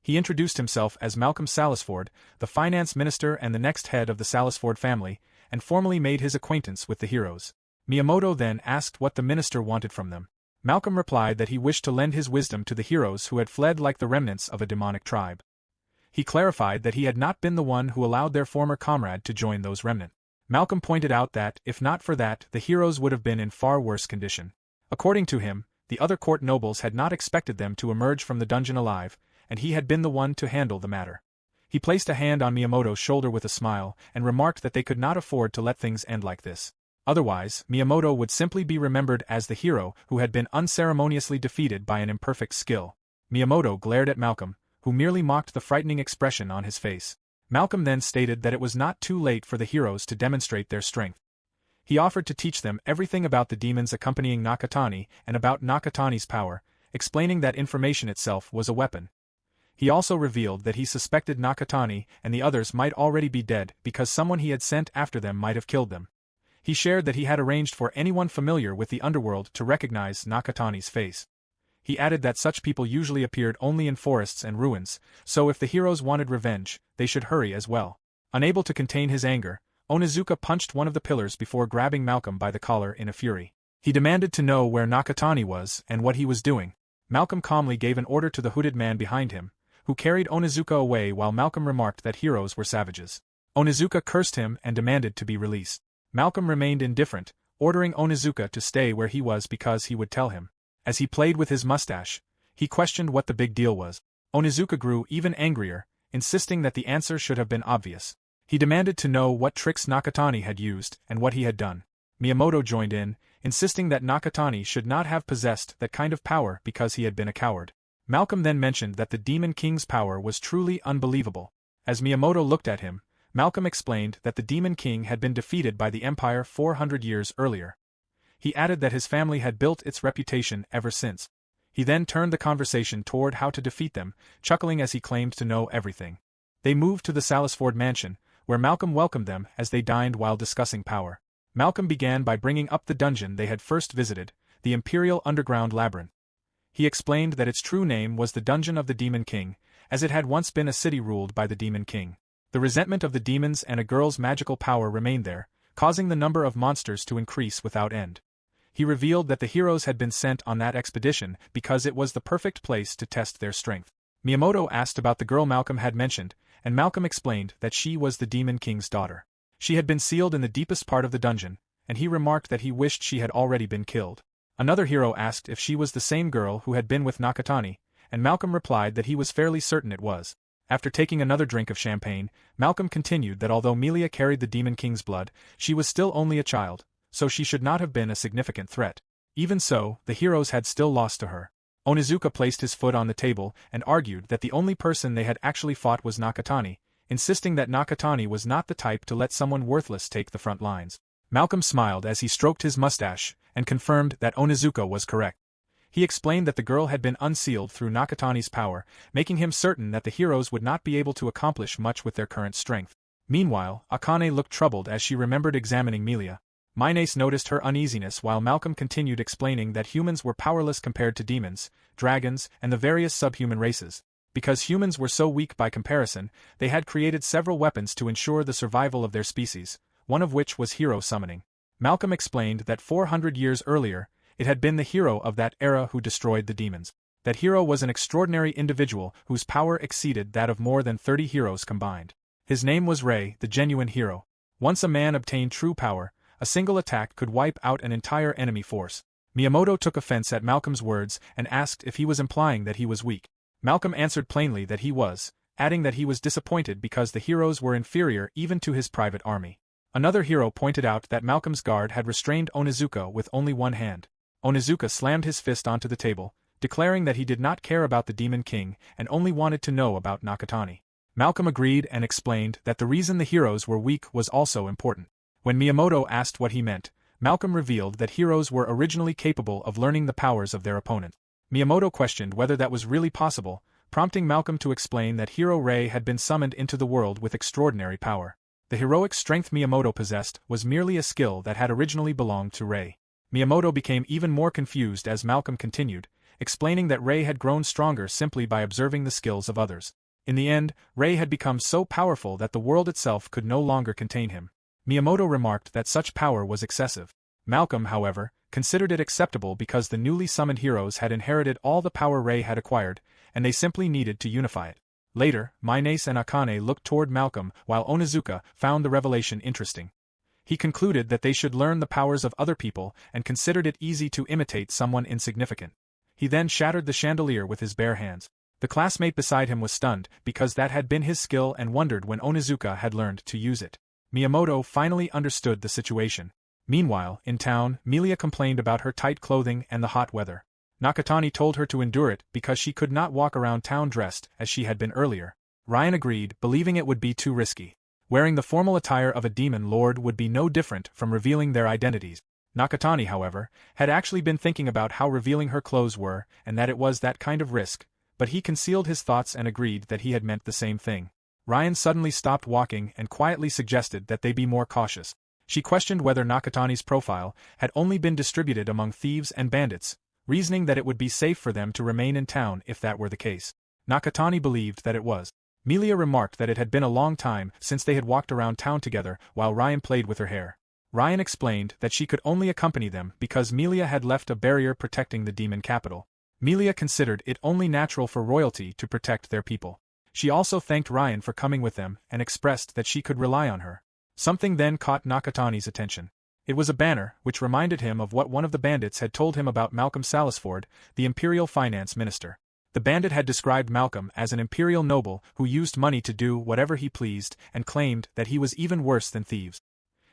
He introduced himself as Malcolm Salisford, the finance minister and the next head of the Salisford family, and formally made his acquaintance with the heroes. Miyamoto then asked what the minister wanted from them. Malcolm replied that he wished to lend his wisdom to the heroes who had fled like the remnants of a demonic tribe. He clarified that he had not been the one who allowed their former comrade to join those remnant. Malcolm pointed out that, if not for that, the heroes would have been in far worse condition. According to him, the other court nobles had not expected them to emerge from the dungeon alive, and he had been the one to handle the matter. He placed a hand on Miyamoto's shoulder with a smile and remarked that they could not afford to let things end like this. Otherwise, Miyamoto would simply be remembered as the hero who had been unceremoniously defeated by an imperfect skill. Miyamoto glared at Malcolm, who merely mocked the frightening expression on his face. Malcolm then stated that it was not too late for the heroes to demonstrate their strength. He offered to teach them everything about the demons accompanying Nakatani and about Nakatani's power, explaining that information itself was a weapon. He also revealed that he suspected Nakatani and the others might already be dead because someone he had sent after them might have killed them. He shared that he had arranged for anyone familiar with the underworld to recognize Nakatani's face. He added that such people usually appeared only in forests and ruins, so if the heroes wanted revenge, they should hurry as well. Unable to contain his anger, Onizuka punched one of the pillars before grabbing Malcolm by the collar in a fury. He demanded to know where Nakatani was and what he was doing. Malcolm calmly gave an order to the hooded man behind him, who carried Onizuka away while Malcolm remarked that heroes were savages. Onizuka cursed him and demanded to be released. Malcolm remained indifferent, ordering Onizuka to stay where he was because he would tell him. As he played with his mustache, he questioned what the big deal was. Onizuka grew even angrier, insisting that the answer should have been obvious. He demanded to know what tricks Nakatani had used and what he had done. Miyamoto joined in, insisting that Nakatani should not have possessed that kind of power because he had been a coward. Malcolm then mentioned that the Demon King's power was truly unbelievable. As Miyamoto looked at him, Malcolm explained that the Demon King had been defeated by the Empire 400 years earlier. He added that his family had built its reputation ever since. He then turned the conversation toward how to defeat them, chuckling as he claimed to know everything. They moved to the Salisford mansion, where Malcolm welcomed them as they dined while discussing power. Malcolm began by bringing up the dungeon they had first visited, the Imperial Underground Labyrinth. He explained that its true name was the Dungeon of the Demon King, as it had once been a city ruled by the Demon King. The resentment of the demons and a girl's magical power remained there, causing the number of monsters to increase without end. He revealed that the heroes had been sent on that expedition because it was the perfect place to test their strength. Miyamoto asked about the girl Malcolm had mentioned, and Malcolm explained that she was the Demon King's daughter. She had been sealed in the deepest part of the dungeon, and he remarked that he wished she had already been killed. Another hero asked if she was the same girl who had been with Nakatani, and Malcolm replied that he was fairly certain it was. After taking another drink of champagne, Malcolm continued that although Melia carried the Demon King's blood, she was still only a child, so she should not have been a significant threat. Even so, the heroes had still lost to her. Onizuka placed his foot on the table and argued that the only person they had actually fought was Nakatani, insisting that Nakatani was not the type to let someone worthless take the front lines. Malcolm smiled as he stroked his mustache and confirmed that Onizuka was correct. He explained that the girl had been unsealed through Nakatani's power, making him certain that the heroes would not be able to accomplish much with their current strength. Meanwhile, Akane looked troubled as she remembered examining Melia. Minace noticed her uneasiness while Malcolm continued explaining that humans were powerless compared to demons, dragons, and the various subhuman races. Because humans were so weak by comparison, they had created several weapons to ensure the survival of their species, one of which was hero summoning. Malcolm explained that 400 years earlier, it had been the hero of that era who destroyed the demons. That hero was an extraordinary individual whose power exceeded that of more than 30 heroes combined. His name was Rei, the genuine hero. Once a man obtained true power, a single attack could wipe out an entire enemy force. Miyamoto took offense at Malcolm's words and asked if he was implying that he was weak. Malcolm answered plainly that he was, adding that he was disappointed because the heroes were inferior even to his private army. Another hero pointed out that Malcolm's guard had restrained Onizuka with only one hand. Onizuka slammed his fist onto the table, declaring that he did not care about the Demon King and only wanted to know about Nakatani. Malcolm agreed and explained that the reason the heroes were weak was also important. When Miyamoto asked what he meant, Malcolm revealed that heroes were originally capable of learning the powers of their opponents. Miyamoto questioned whether that was really possible, prompting Malcolm to explain that Hero Rei had been summoned into the world with extraordinary power. The heroic strength Miyamoto possessed was merely a skill that had originally belonged to Rei. Miyamoto became even more confused as Malcolm continued, explaining that Rei had grown stronger simply by observing the skills of others. In the end, Rei had become so powerful that the world itself could no longer contain him. Miyamoto remarked that such power was excessive. Malcolm, however, considered it acceptable because the newly summoned heroes had inherited all the power Rei had acquired, and they simply needed to unify it. Later, Minace and Akane looked toward Malcolm while Onizuka found the revelation interesting. He concluded that they should learn the powers of other people and considered it easy to imitate someone insignificant. He then shattered the chandelier with his bare hands. The classmate beside him was stunned because that had been his skill and wondered when Onizuka had learned to use it. Miyamoto finally understood the situation. Meanwhile, in town, Melia complained about her tight clothing and the hot weather. Nakatani told her to endure it because she could not walk around town dressed as she had been earlier. Ryan agreed, believing it would be too risky. Wearing the formal attire of a demon lord would be no different from revealing their identities. Nakatani, however, had actually been thinking about how revealing her clothes were and that it was that kind of risk, but he concealed his thoughts and agreed that he had meant the same thing. Ryan suddenly stopped walking and quietly suggested that they be more cautious. She questioned whether Nakatani's profile had only been distributed among thieves and bandits, reasoning that it would be safe for them to remain in town if that were the case. Nakatani believed that it was. Melia remarked that it had been a long time since they had walked around town together while Ryan played with her hair. Ryan explained that she could only accompany them because Melia had left a barrier protecting the demon capital. Melia considered it only natural for royalty to protect their people. She also thanked Ryan for coming with them and expressed that she could rely on her. Something then caught Nakatani's attention. It was a banner, which reminded him of what one of the bandits had told him about Malcolm Salisford, the imperial finance minister. The bandit had described Malcolm as an imperial noble who used money to do whatever he pleased and claimed that he was even worse than thieves.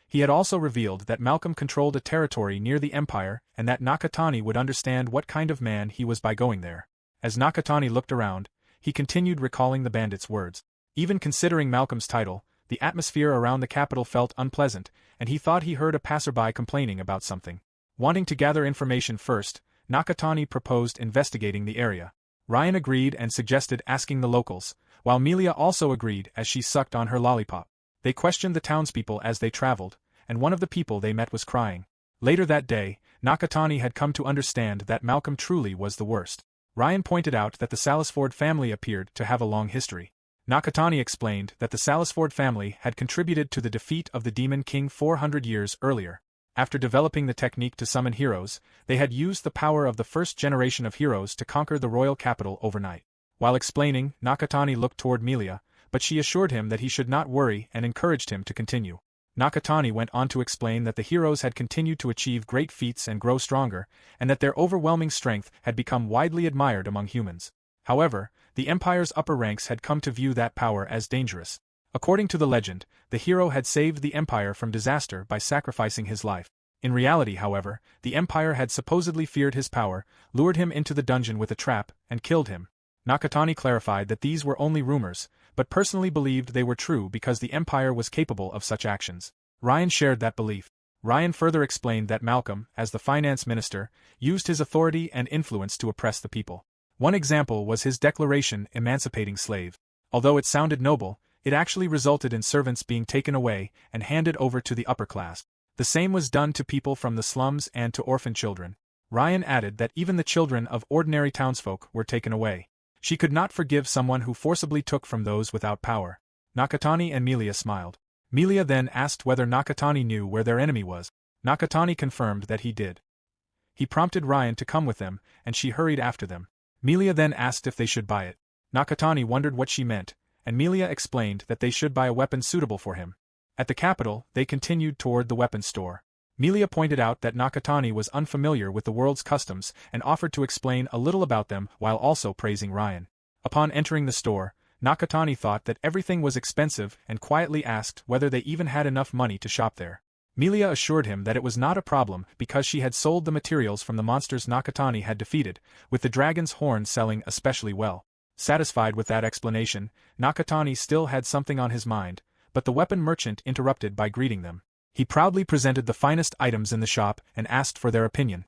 He had also revealed that Malcolm controlled a territory near the empire and that Nakatani would understand what kind of man he was by going there. As Nakatani looked around, he continued recalling the bandit's words. Even considering Malcolm's title, the atmosphere around the capital felt unpleasant, and he thought he heard a passerby complaining about something. Wanting to gather information first, Nakatani proposed investigating the area. Ryan agreed and suggested asking the locals, while Melia also agreed as she sucked on her lollipop. They questioned the townspeople as they traveled, and one of the people they met was crying. Later that day, Nakatani had come to understand that Malcolm truly was the worst. Ryan pointed out that the Salisford family appeared to have a long history. Nakatani explained that the Salisford family had contributed to the defeat of the Demon King 400 years earlier. After developing the technique to summon heroes, they had used the power of the first generation of heroes to conquer the royal capital overnight. While explaining, Nakatani looked toward Melia, but she assured him that he should not worry and encouraged him to continue. Nakatani went on to explain that the heroes had continued to achieve great feats and grow stronger, and that their overwhelming strength had become widely admired among humans. However, the Empire's upper ranks had come to view that power as dangerous. According to the legend, the hero had saved the Empire from disaster by sacrificing his life. In reality, however, the Empire had supposedly feared his power, lured him into the dungeon with a trap, and killed him. Nakatani clarified that these were only rumors, but personally believed they were true because the Empire was capable of such actions. Ryan shared that belief. Ryan further explained that Malcolm, as the finance minister, used his authority and influence to oppress the people. One example was his declaration emancipating slaves. Although it sounded noble, it actually resulted in servants being taken away and handed over to the upper class. The same was done to people from the slums and to orphan children. Ryan added that even the children of ordinary townsfolk were taken away. She could not forgive someone who forcibly took from those without power. Nakatani and Melia smiled. Melia then asked whether Nakatani knew where their enemy was. Nakatani confirmed that he did. He prompted Ryan to come with them, and she hurried after them. Melia then asked if they should buy it. Nakatani wondered what she meant, and Melia explained that they should buy a weapon suitable for him. At the capital, they continued toward the weapons store. Melia pointed out that Nakatani was unfamiliar with the world's customs and offered to explain a little about them while also praising Ryan. Upon entering the store, Nakatani thought that everything was expensive and quietly asked whether they even had enough money to shop there. Melia assured him that it was not a problem because she had sold the materials from the monsters Nakatani had defeated, with the dragon's horn selling especially well. Satisfied with that explanation, Nakatani still had something on his mind, but the weapon merchant interrupted by greeting them. He proudly presented the finest items in the shop and asked for their opinion.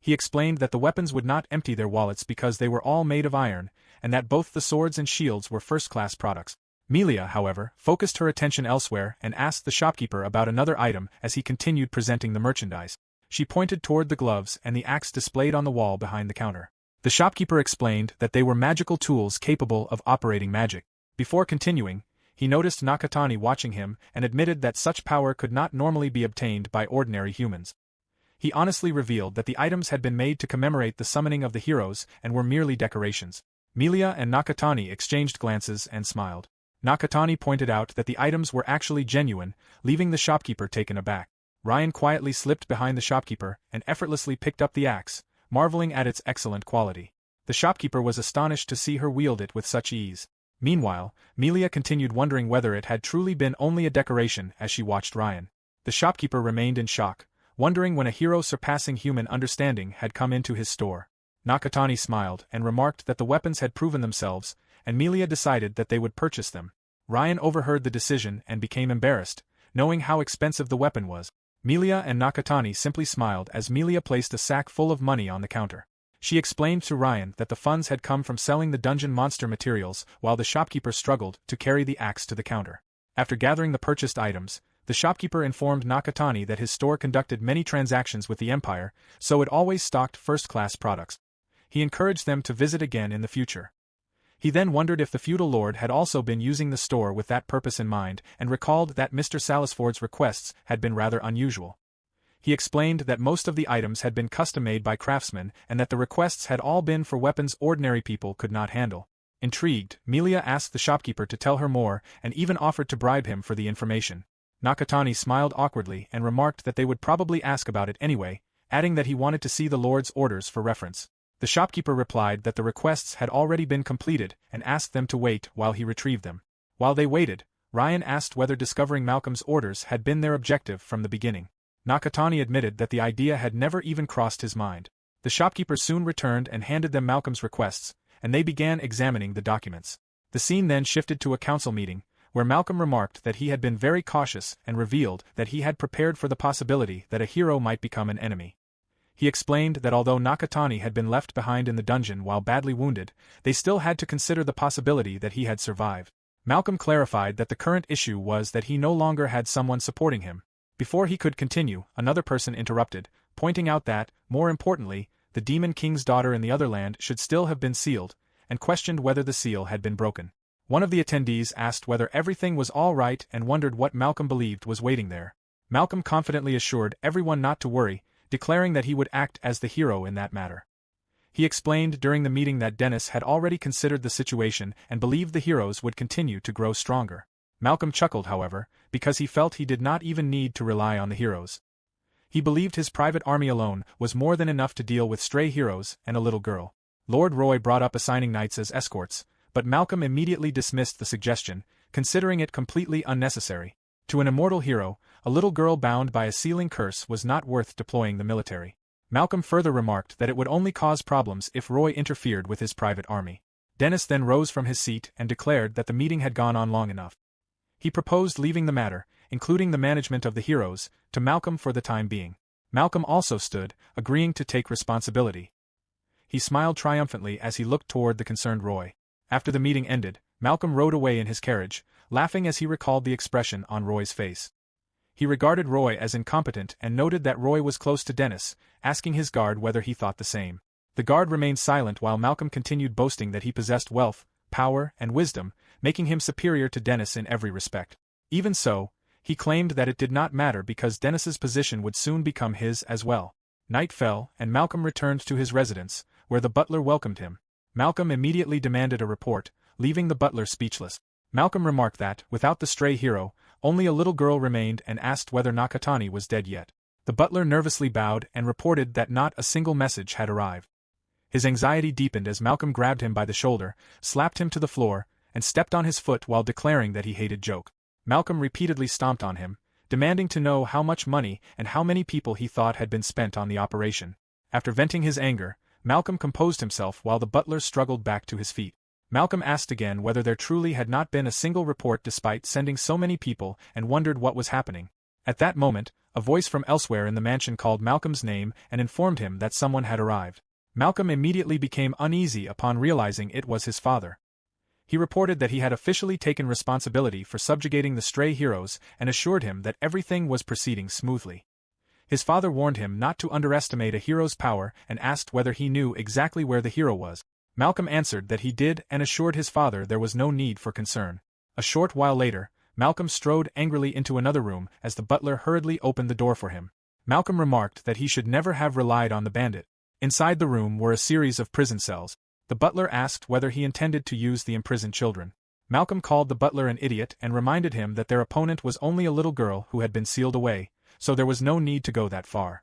He explained that the weapons would not empty their wallets because they were all made of iron, and that both the swords and shields were first-class products. Melia, however, focused her attention elsewhere and asked the shopkeeper about another item as he continued presenting the merchandise. She pointed toward the gloves and the axe displayed on the wall behind the counter. The shopkeeper explained that they were magical tools capable of operating magic. Before continuing, he noticed Nakatani watching him and admitted that such power could not normally be obtained by ordinary humans. He honestly revealed that the items had been made to commemorate the summoning of the heroes and were merely decorations. Melia and Nakatani exchanged glances and smiled. Nakatani pointed out that the items were actually genuine, leaving the shopkeeper taken aback. Ryan quietly slipped behind the shopkeeper and effortlessly picked up the axe, marveling at its excellent quality. The shopkeeper was astonished to see her wield it with such ease. Meanwhile, Melia continued wondering whether it had truly been only a decoration as she watched Ryan. The shopkeeper remained in shock, wondering when a hero surpassing human understanding had come into his store. Nakatani smiled and remarked that the weapons had proven themselves, and Melia decided that they would purchase them. Ryan overheard the decision and became embarrassed, knowing how expensive the weapon was. Melia and Nakatani simply smiled as Melia placed a sack full of money on the counter. She explained to Ryan that the funds had come from selling the dungeon monster materials while the shopkeeper struggled to carry the axe to the counter. After gathering the purchased items, the shopkeeper informed Nakatani that his store conducted many transactions with the Empire, so it always stocked first-class products. He encouraged them to visit again in the future. He then wondered if the feudal lord had also been using the store with that purpose in mind and recalled that Mr. Salisford's requests had been rather unusual. He explained that most of the items had been custom-made by craftsmen and that the requests had all been for weapons ordinary people could not handle. Intrigued, Melia asked the shopkeeper to tell her more and even offered to bribe him for the information. Nakatani smiled awkwardly and remarked that they would probably ask about it anyway, adding that he wanted to see the lord's orders for reference. The shopkeeper replied that the requests had already been completed and asked them to wait while he retrieved them. While they waited, Ryan asked whether discovering Malcolm's orders had been their objective from the beginning. Nakatani admitted that the idea had never even crossed his mind. The shopkeeper soon returned and handed them Malcolm's requests, and they began examining the documents. The scene then shifted to a council meeting, where Malcolm remarked that he had been very cautious and revealed that he had prepared for the possibility that a hero might become an enemy. He explained that although Nakatani had been left behind in the dungeon while badly wounded, they still had to consider the possibility that he had survived. Malcolm clarified that the current issue was that he no longer had someone supporting him. Before he could continue, another person interrupted, pointing out that, more importantly, the Demon King's daughter in the other land should still have been sealed, and questioned whether the seal had been broken. One of the attendees asked whether everything was all right and wondered what Malcolm believed was waiting there. Malcolm confidently assured everyone not to worry, declaring that he would act as the hero in that matter. He explained during the meeting that Dennis had already considered the situation and believed the heroes would continue to grow stronger. Malcolm chuckled, however, because he felt he did not even need to rely on the heroes. He believed his private army alone was more than enough to deal with stray heroes and a little girl. Lord Roy brought up assigning knights as escorts, but Malcolm immediately dismissed the suggestion, considering it completely unnecessary. To an immortal hero, a little girl bound by a sealing curse was not worth deploying the military. Malcolm further remarked that it would only cause problems if Roy interfered with his private army. Dennis then rose from his seat and declared that the meeting had gone on long enough. He proposed leaving the matter, including the management of the heroes, to Malcolm for the time being. Malcolm also stood, agreeing to take responsibility. He smiled triumphantly as he looked toward the concerned Roy. After the meeting ended, Malcolm rode away in his carriage, laughing as he recalled the expression on Roy's face. He regarded Roy as incompetent and noted that Roy was close to Dennis, asking his guard whether he thought the same. The guard remained silent while Malcolm continued boasting that he possessed wealth, power, and wisdom, making him superior to Dennis in every respect. Even so, he claimed that it did not matter because Dennis's position would soon become his as well. Night fell, and Malcolm returned to his residence, where the butler welcomed him. Malcolm immediately demanded a report, leaving the butler speechless. Malcolm remarked that, without the stray hero, only a little girl remained and asked whether Nakatani was dead yet. The butler nervously bowed and reported that not a single message had arrived. His anxiety deepened as Malcolm grabbed him by the shoulder, slapped him to the floor, and stepped on his foot while declaring that he hated joke. Malcolm repeatedly stomped on him, demanding to know how much money and how many people he thought had been spent on the operation. After venting his anger, Malcolm composed himself while the butler struggled back to his feet. Malcolm asked again whether there truly had not been a single report despite sending so many people and wondered what was happening. At that moment, a voice from elsewhere in the mansion called Malcolm's name and informed him that someone had arrived. Malcolm immediately became uneasy upon realizing it was his father. He reported that he had officially taken responsibility for subjugating the stray heroes and assured him that everything was proceeding smoothly. His father warned him not to underestimate a hero's power and asked whether he knew exactly where the hero was. Malcolm answered that he did and assured his father there was no need for concern. A short while later, Malcolm strode angrily into another room as the butler hurriedly opened the door for him. Malcolm remarked that he should never have relied on the bandit. Inside the room were a series of prison cells. The butler asked whether he intended to use the imprisoned children. Malcolm called the butler an idiot and reminded him that their opponent was only a little girl who had been sealed away, so there was no need to go that far.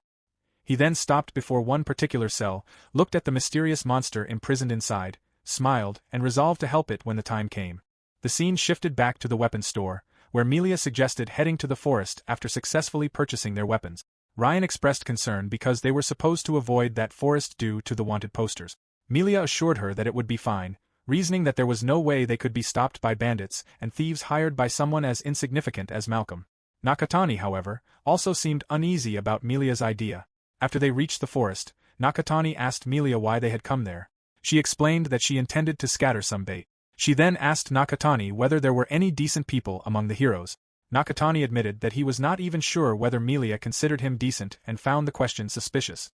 He then stopped before one particular cell, looked at the mysterious monster imprisoned inside, smiled, and resolved to help it when the time came. The scene shifted back to the weapons store, where Melia suggested heading to the forest after successfully purchasing their weapons. Ryan expressed concern because they were supposed to avoid that forest due to the wanted posters. Melia assured her that it would be fine, reasoning that there was no way they could be stopped by bandits and thieves hired by someone as insignificant as Malcolm. Nakatani, however, also seemed uneasy about Melia's idea. After they reached the forest, Nakatani asked Melia why they had come there. She explained that she intended to scatter some bait. She then asked Nakatani whether there were any decent people among the heroes. Nakatani admitted that he was not even sure whether Melia considered him decent and found the question suspicious.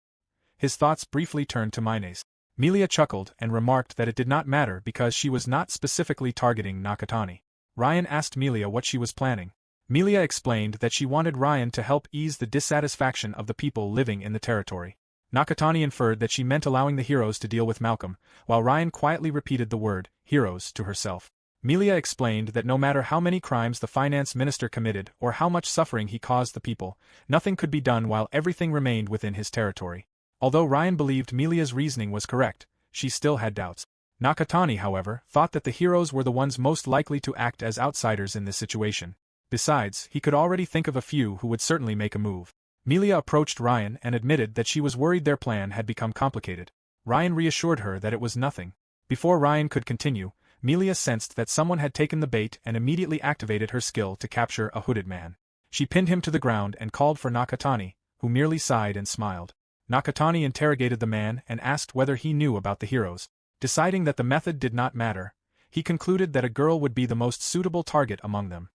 His thoughts briefly turned to Mina's. Melia chuckled and remarked that it did not matter because she was not specifically targeting Nakatani. Ryan asked Melia what she was planning. Melia explained that she wanted Ryan to help ease the dissatisfaction of the people living in the territory. Nakatani inferred that she meant allowing the heroes to deal with Malcolm, while Ryan quietly repeated the word, heroes, to herself. Melia explained that no matter how many crimes the finance minister committed or how much suffering he caused the people, nothing could be done while everything remained within his territory. Although Ryan believed Melia's reasoning was correct, she still had doubts. Nakatani, however, thought that the heroes were the ones most likely to act as outsiders in this situation. Besides, he could already think of a few who would certainly make a move. Melia approached Ryan and admitted that she was worried their plan had become complicated. Ryan reassured her that it was nothing. Before Ryan could continue, Melia sensed that someone had taken the bait and immediately activated her skill to capture a hooded man. She pinned him to the ground and called for Nakatani, who merely sighed and smiled. Nakatani interrogated the man and asked whether he knew about the heroes. Deciding that the method did not matter, he concluded that a girl would be the most suitable target among them.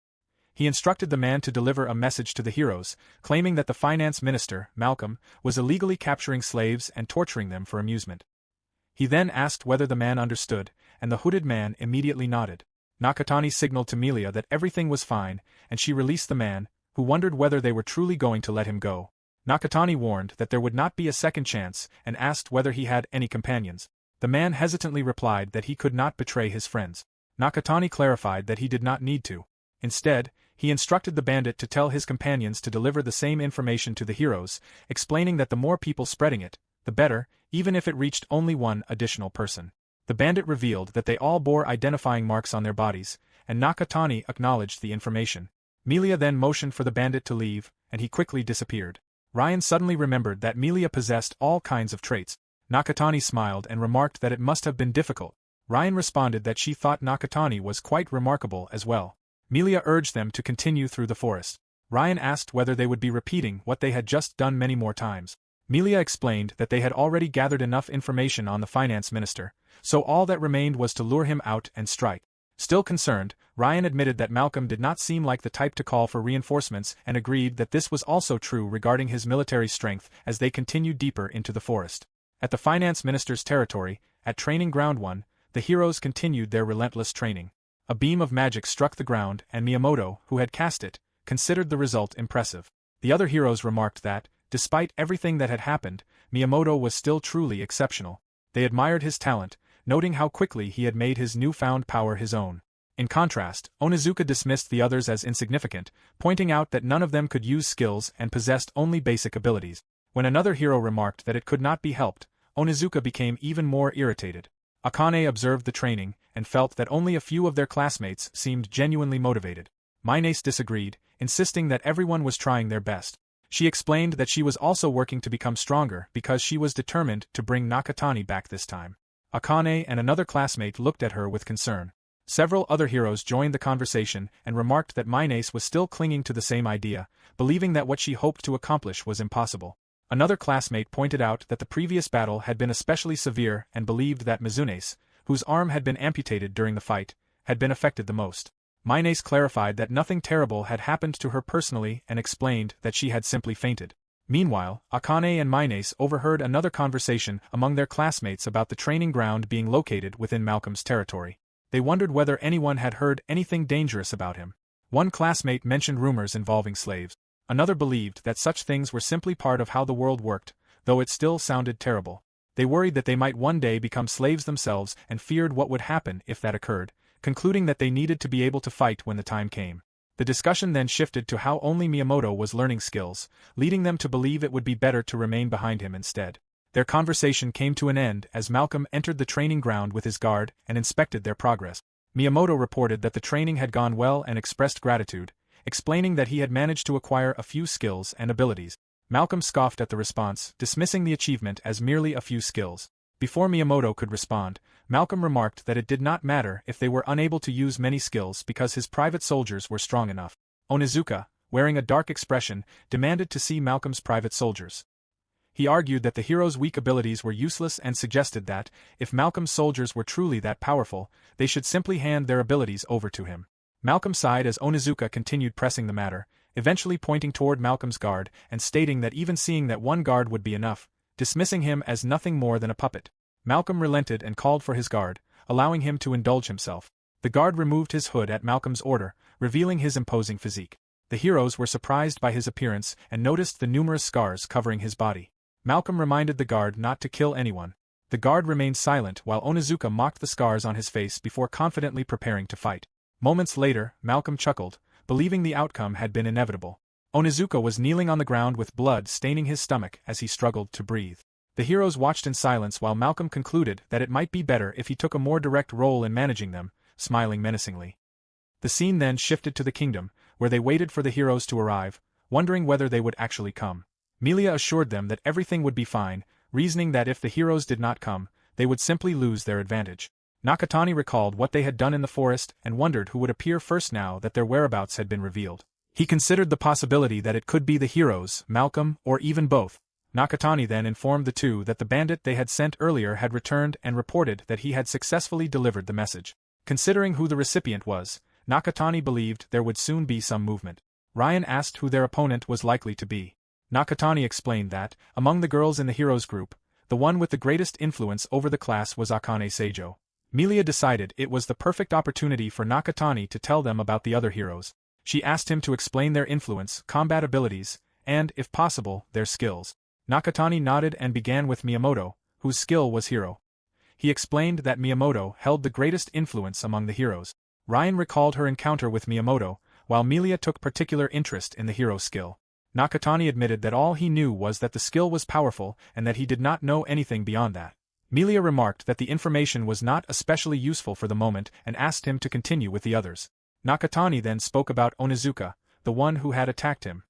He instructed the man to deliver a message to the heroes, claiming that the finance minister, Malcolm, was illegally capturing slaves and torturing them for amusement. He then asked whether the man understood, and the hooded man immediately nodded. Nakatani signaled to Melia that everything was fine, and she released the man, who wondered whether they were truly going to let him go. Nakatani warned that there would not be a second chance and asked whether he had any companions. The man hesitantly replied that he could not betray his friends. Nakatani clarified that he did not need to. Instead, he instructed the bandit to tell his companions to deliver the same information to the heroes, explaining that the more people spreading it, the better, even if it reached only one additional person. The bandit revealed that they all bore identifying marks on their bodies, and Nakatani acknowledged the information. Melia then motioned for the bandit to leave, and he quickly disappeared. Ryan suddenly remembered that Melia possessed all kinds of traits. Nakatani smiled and remarked that it must have been difficult. Ryan responded that she thought Nakatani was quite remarkable as well. Melia urged them to continue through the forest. Ryan asked whether they would be repeating what they had just done many more times. Melia explained that they had already gathered enough information on the finance minister, so all that remained was to lure him out and strike. Still concerned, Ryan admitted that Malcolm did not seem like the type to call for reinforcements and agreed that this was also true regarding his military strength as they continued deeper into the forest. At the finance minister's territory, at Training Ground 1, the heroes continued their relentless training. A beam of magic struck the ground and Miyamoto, who had cast it, considered the result impressive. The other heroes remarked that, despite everything that had happened, Miyamoto was still truly exceptional. They admired his talent, noting how quickly he had made his newfound power his own. In contrast, Onizuka dismissed the others as insignificant, pointing out that none of them could use skills and possessed only basic abilities. When another hero remarked that it could not be helped, Onizuka became even more irritated. Akane observed the training, and felt that only a few of their classmates seemed genuinely motivated. Minace disagreed, insisting that everyone was trying their best. She explained that she was also working to become stronger because she was determined to bring Nakatani back this time. Akane and another classmate looked at her with concern. Several other heroes joined the conversation and remarked that Minace was still clinging to the same idea, believing that what she hoped to accomplish was impossible. Another classmate pointed out that the previous battle had been especially severe and believed that Mizune's, whose arm had been amputated during the fight, had been affected the most. Minace clarified that nothing terrible had happened to her personally and explained that she had simply fainted. Meanwhile, Akane and Minace overheard another conversation among their classmates about the training ground being located within Malcolm's territory. They wondered whether anyone had heard anything dangerous about him. One classmate mentioned rumors involving slaves. Another believed that such things were simply part of how the world worked, though it still sounded terrible. They worried that they might one day become slaves themselves and feared what would happen if that occurred, concluding that they needed to be able to fight when the time came. The discussion then shifted to how only Miyamoto was learning skills, leading them to believe it would be better to remain behind him instead. Their conversation came to an end as Malcolm entered the training ground with his guard and inspected their progress. Miyamoto reported that the training had gone well and expressed gratitude, explaining that he had managed to acquire a few skills and abilities. Malcolm scoffed at the response, dismissing the achievement as merely a few skills. Before Miyamoto could respond, Malcolm remarked that it did not matter if they were unable to use many skills because his private soldiers were strong enough. Onizuka, wearing a dark expression, demanded to see Malcolm's private soldiers. He argued that the hero's weak abilities were useless and suggested that, if Malcolm's soldiers were truly that powerful, they should simply hand their abilities over to him. Malcolm sighed as Onizuka continued pressing the matter, eventually pointing toward Malcolm's guard and stating that even seeing that one guard would be enough, dismissing him as nothing more than a puppet. Malcolm relented and called for his guard, allowing him to indulge himself. The guard removed his hood at Malcolm's order, revealing his imposing physique. The heroes were surprised by his appearance and noticed the numerous scars covering his body. Malcolm reminded the guard not to kill anyone. The guard remained silent while Onizuka mocked the scars on his face before confidently preparing to fight. Moments later, Malcolm chuckled, believing the outcome had been inevitable. Onizuka was kneeling on the ground with blood staining his stomach as he struggled to breathe. The heroes watched in silence while Malcolm concluded that it might be better if he took a more direct role in managing them, smiling menacingly. The scene then shifted to the kingdom, where they waited for the heroes to arrive, wondering whether they would actually come. Melia assured them that everything would be fine, reasoning that if the heroes did not come, they would simply lose their advantage. Nakatani recalled what they had done in the forest and wondered who would appear first now that their whereabouts had been revealed. He considered the possibility that it could be the heroes, Malcolm, or even both. Nakatani then informed the two that the bandit they had sent earlier had returned and reported that he had successfully delivered the message. Considering who the recipient was, Nakatani believed there would soon be some movement. Ryan asked who their opponent was likely to be. Nakatani explained that, among the girls in the heroes group, the one with the greatest influence over the class was Akane Seijo. Milia decided it was the perfect opportunity for Nakatani to tell them about the other heroes. She asked him to explain their influence, combat abilities, and, if possible, their skills. Nakatani nodded and began with Miyamoto, whose skill was hero. He explained that Miyamoto held the greatest influence among the heroes. Ryan recalled her encounter with Miyamoto, while Milia took particular interest in the hero skill. Nakatani admitted that all he knew was that the skill was powerful and that he did not know anything beyond that. Milia remarked that the information was not especially useful for the moment and asked him to continue with the others. Nakatani then spoke about Onizuka, the one who had attacked him.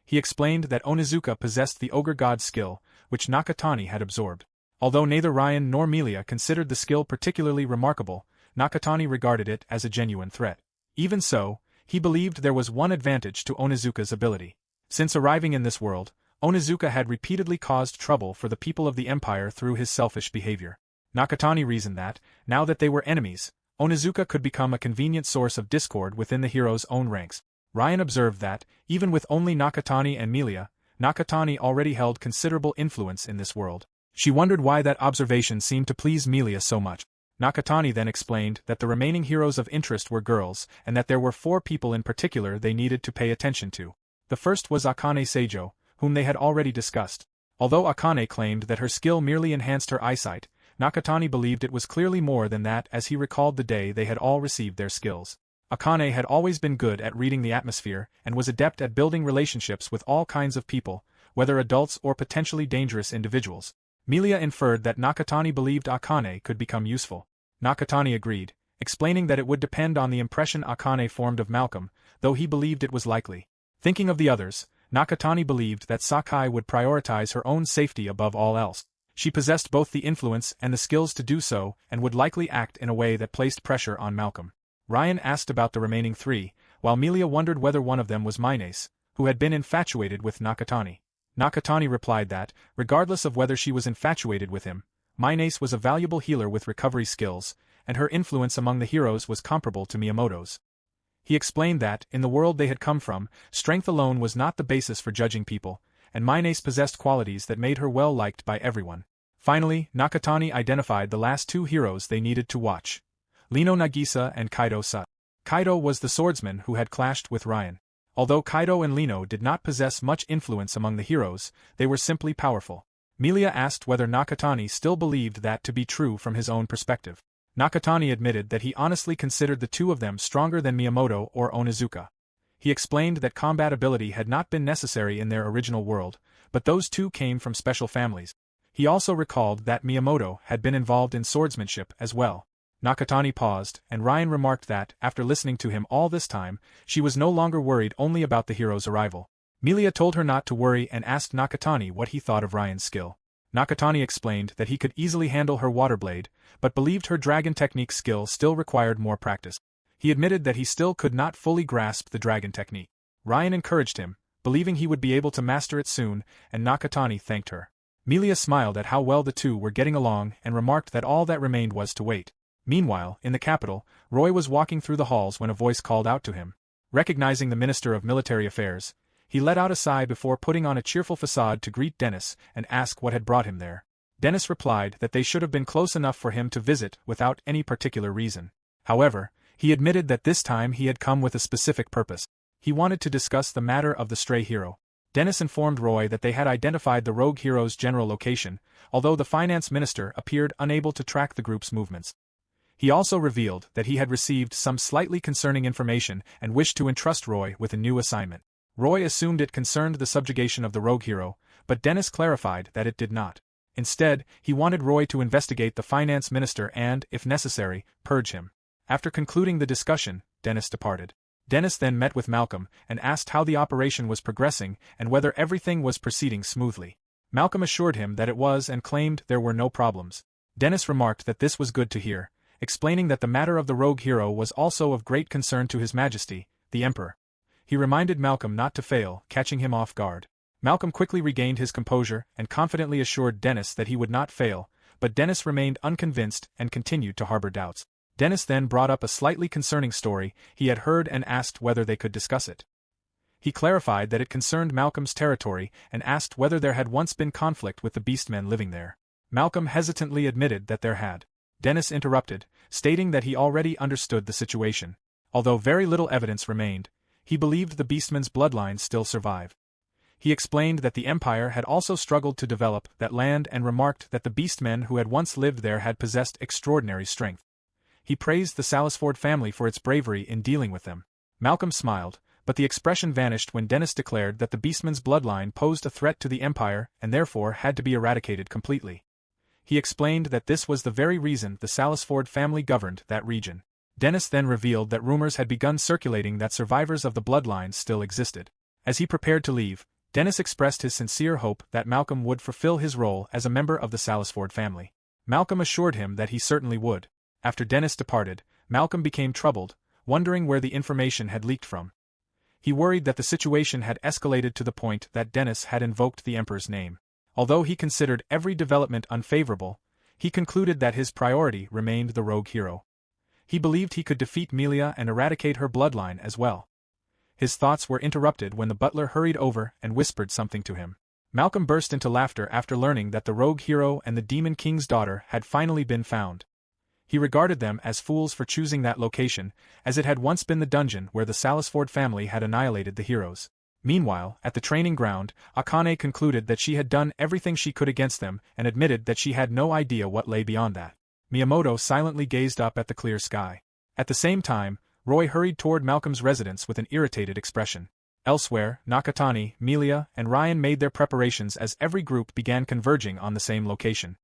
He explained that Onizuka possessed the ogre god skill, which Nakatani had absorbed. Although neither Ryan nor Milia considered the skill particularly remarkable, Nakatani regarded it as a genuine threat. Even so, he believed there was one advantage to Onizuka's ability. Since arriving in this world, Onizuka had repeatedly caused trouble for the people of the Empire through his selfish behavior. Nakatani reasoned that, now that they were enemies, Onizuka could become a convenient source of discord within the hero's own ranks. Ryan observed that, even with only Nakatani and Milia, Nakatani already held considerable influence in this world. She wondered why that observation seemed to please Milia so much. Nakatani then explained that the remaining heroes of interest were girls and that there were 4 people in particular they needed to pay attention to. The first was Akane Seijo, whom they had already discussed. Although Akane claimed that her skill merely enhanced her eyesight, Nakatani believed it was clearly more than that as he recalled the day they had all received their skills. Akane had always been good at reading the atmosphere and was adept at building relationships with all kinds of people, whether adults or potentially dangerous individuals. Milia inferred that Nakatani believed Akane could become useful. Nakatani agreed, explaining that it would depend on the impression Akane formed of Malcolm, though he believed it was likely. Thinking of the others, Nakatani believed that Sakai would prioritize her own safety above all else. She possessed both the influence and the skills to do so and would likely act in a way that placed pressure on Malcolm. Ryan asked about the remaining 3, while Milia wondered whether one of them was Minace, who had been infatuated with Nakatani. Nakatani replied that, regardless of whether she was infatuated with him, Minace was a valuable healer with recovery skills, and her influence among the heroes was comparable to Miyamoto's. He explained that, in the world they had come from, strength alone was not the basis for judging people, and Minace possessed qualities that made her well liked by everyone. Finally, Nakatani identified the last 2 heroes they needed to watch: Lino Nagisa and Kaido Sa. Kaido was the swordsman who had clashed with Ryan. Although Kaido and Lino did not possess much influence among the heroes, they were simply powerful. Milia asked whether Nakatani still believed that to be true from his own perspective. Nakatani admitted that he honestly considered the 2 of them stronger than Miyamoto or Onizuka. He explained that combat ability had not been necessary in their original world, but those 2 came from special families. He also recalled that Miyamoto had been involved in swordsmanship as well. Nakatani paused, and Ryan remarked that, after listening to him all this time, she was no longer worried only about the hero's arrival. Milia told her not to worry and asked Nakatani what he thought of Ryan's skill. Nakatani explained that he could easily handle her water blade, but believed her dragon technique skill still required more practice. He admitted that he still could not fully grasp the dragon technique. Ryan encouraged him, believing he would be able to master it soon, and Nakatani thanked her. Milia smiled at how well the 2 were getting along and remarked that all that remained was to wait. Meanwhile, in the capital, Roy was walking through the halls when a voice called out to him. Recognizing the Minister of Military Affairs, he let out a sigh before putting on a cheerful facade to greet Dennis and ask what had brought him there. Dennis replied that they should have been close enough for him to visit without any particular reason. However, he admitted that this time he had come with a specific purpose. He wanted to discuss the matter of the stray hero. Dennis informed Roy that they had identified the rogue hero's general location, although the finance minister appeared unable to track the group's movements. He also revealed that he had received some slightly concerning information and wished to entrust Roy with a new assignment. Roy assumed it concerned the subjugation of the rogue hero, but Dennis clarified that it did not. Instead, he wanted Roy to investigate the finance minister and, if necessary, purge him. After concluding the discussion, Dennis departed. Dennis then met with Malcolm and asked how the operation was progressing and whether everything was proceeding smoothly. Malcolm assured him that it was and claimed there were no problems. Dennis remarked that this was good to hear, explaining that the matter of the rogue hero was also of great concern to His Majesty, the Emperor. He reminded Malcolm not to fail, catching him off guard. Malcolm quickly regained his composure and confidently assured Dennis that he would not fail, but Dennis remained unconvinced and continued to harbor doubts. Dennis then brought up a slightly concerning story he had heard and asked whether they could discuss it. He clarified that it concerned Malcolm's territory and asked whether there had once been conflict with the beastmen living there. Malcolm hesitantly admitted that there had. Dennis interrupted, stating that he already understood the situation. Although very little evidence remained, he believed the beastmen's bloodlines still survive. He explained that the Empire had also struggled to develop that land and remarked that the beastmen who had once lived there had possessed extraordinary strength. He praised the Salisford family for its bravery in dealing with them. Malcolm smiled, but the expression vanished when Dennis declared that the beastmen's bloodline posed a threat to the Empire and therefore had to be eradicated completely. He explained that this was the very reason the Salisford family governed that region. Dennis then revealed that rumors had begun circulating that survivors of the bloodlines still existed. As he prepared to leave, Dennis expressed his sincere hope that Malcolm would fulfill his role as a member of the Salisford family. Malcolm assured him that he certainly would. After Dennis departed, Malcolm became troubled, wondering where the information had leaked from. He worried that the situation had escalated to the point that Dennis had invoked the Emperor's name. Although he considered every development unfavorable, he concluded that his priority remained the rogue hero. He believed he could defeat Melia and eradicate her bloodline as well. His thoughts were interrupted when the butler hurried over and whispered something to him. Malcolm burst into laughter after learning that the rogue hero and the Demon King's daughter had finally been found. He regarded them as fools for choosing that location, as it had once been the dungeon where the Salisford family had annihilated the heroes. Meanwhile, at the training ground, Akane concluded that she had done everything she could against them and admitted that she had no idea what lay beyond that. Miyamoto silently gazed up at the clear sky. At the same time, Roy hurried toward Malcolm's residence with an irritated expression. Elsewhere, Nakatani, Melia, and Ryan made their preparations as every group began converging on the same location.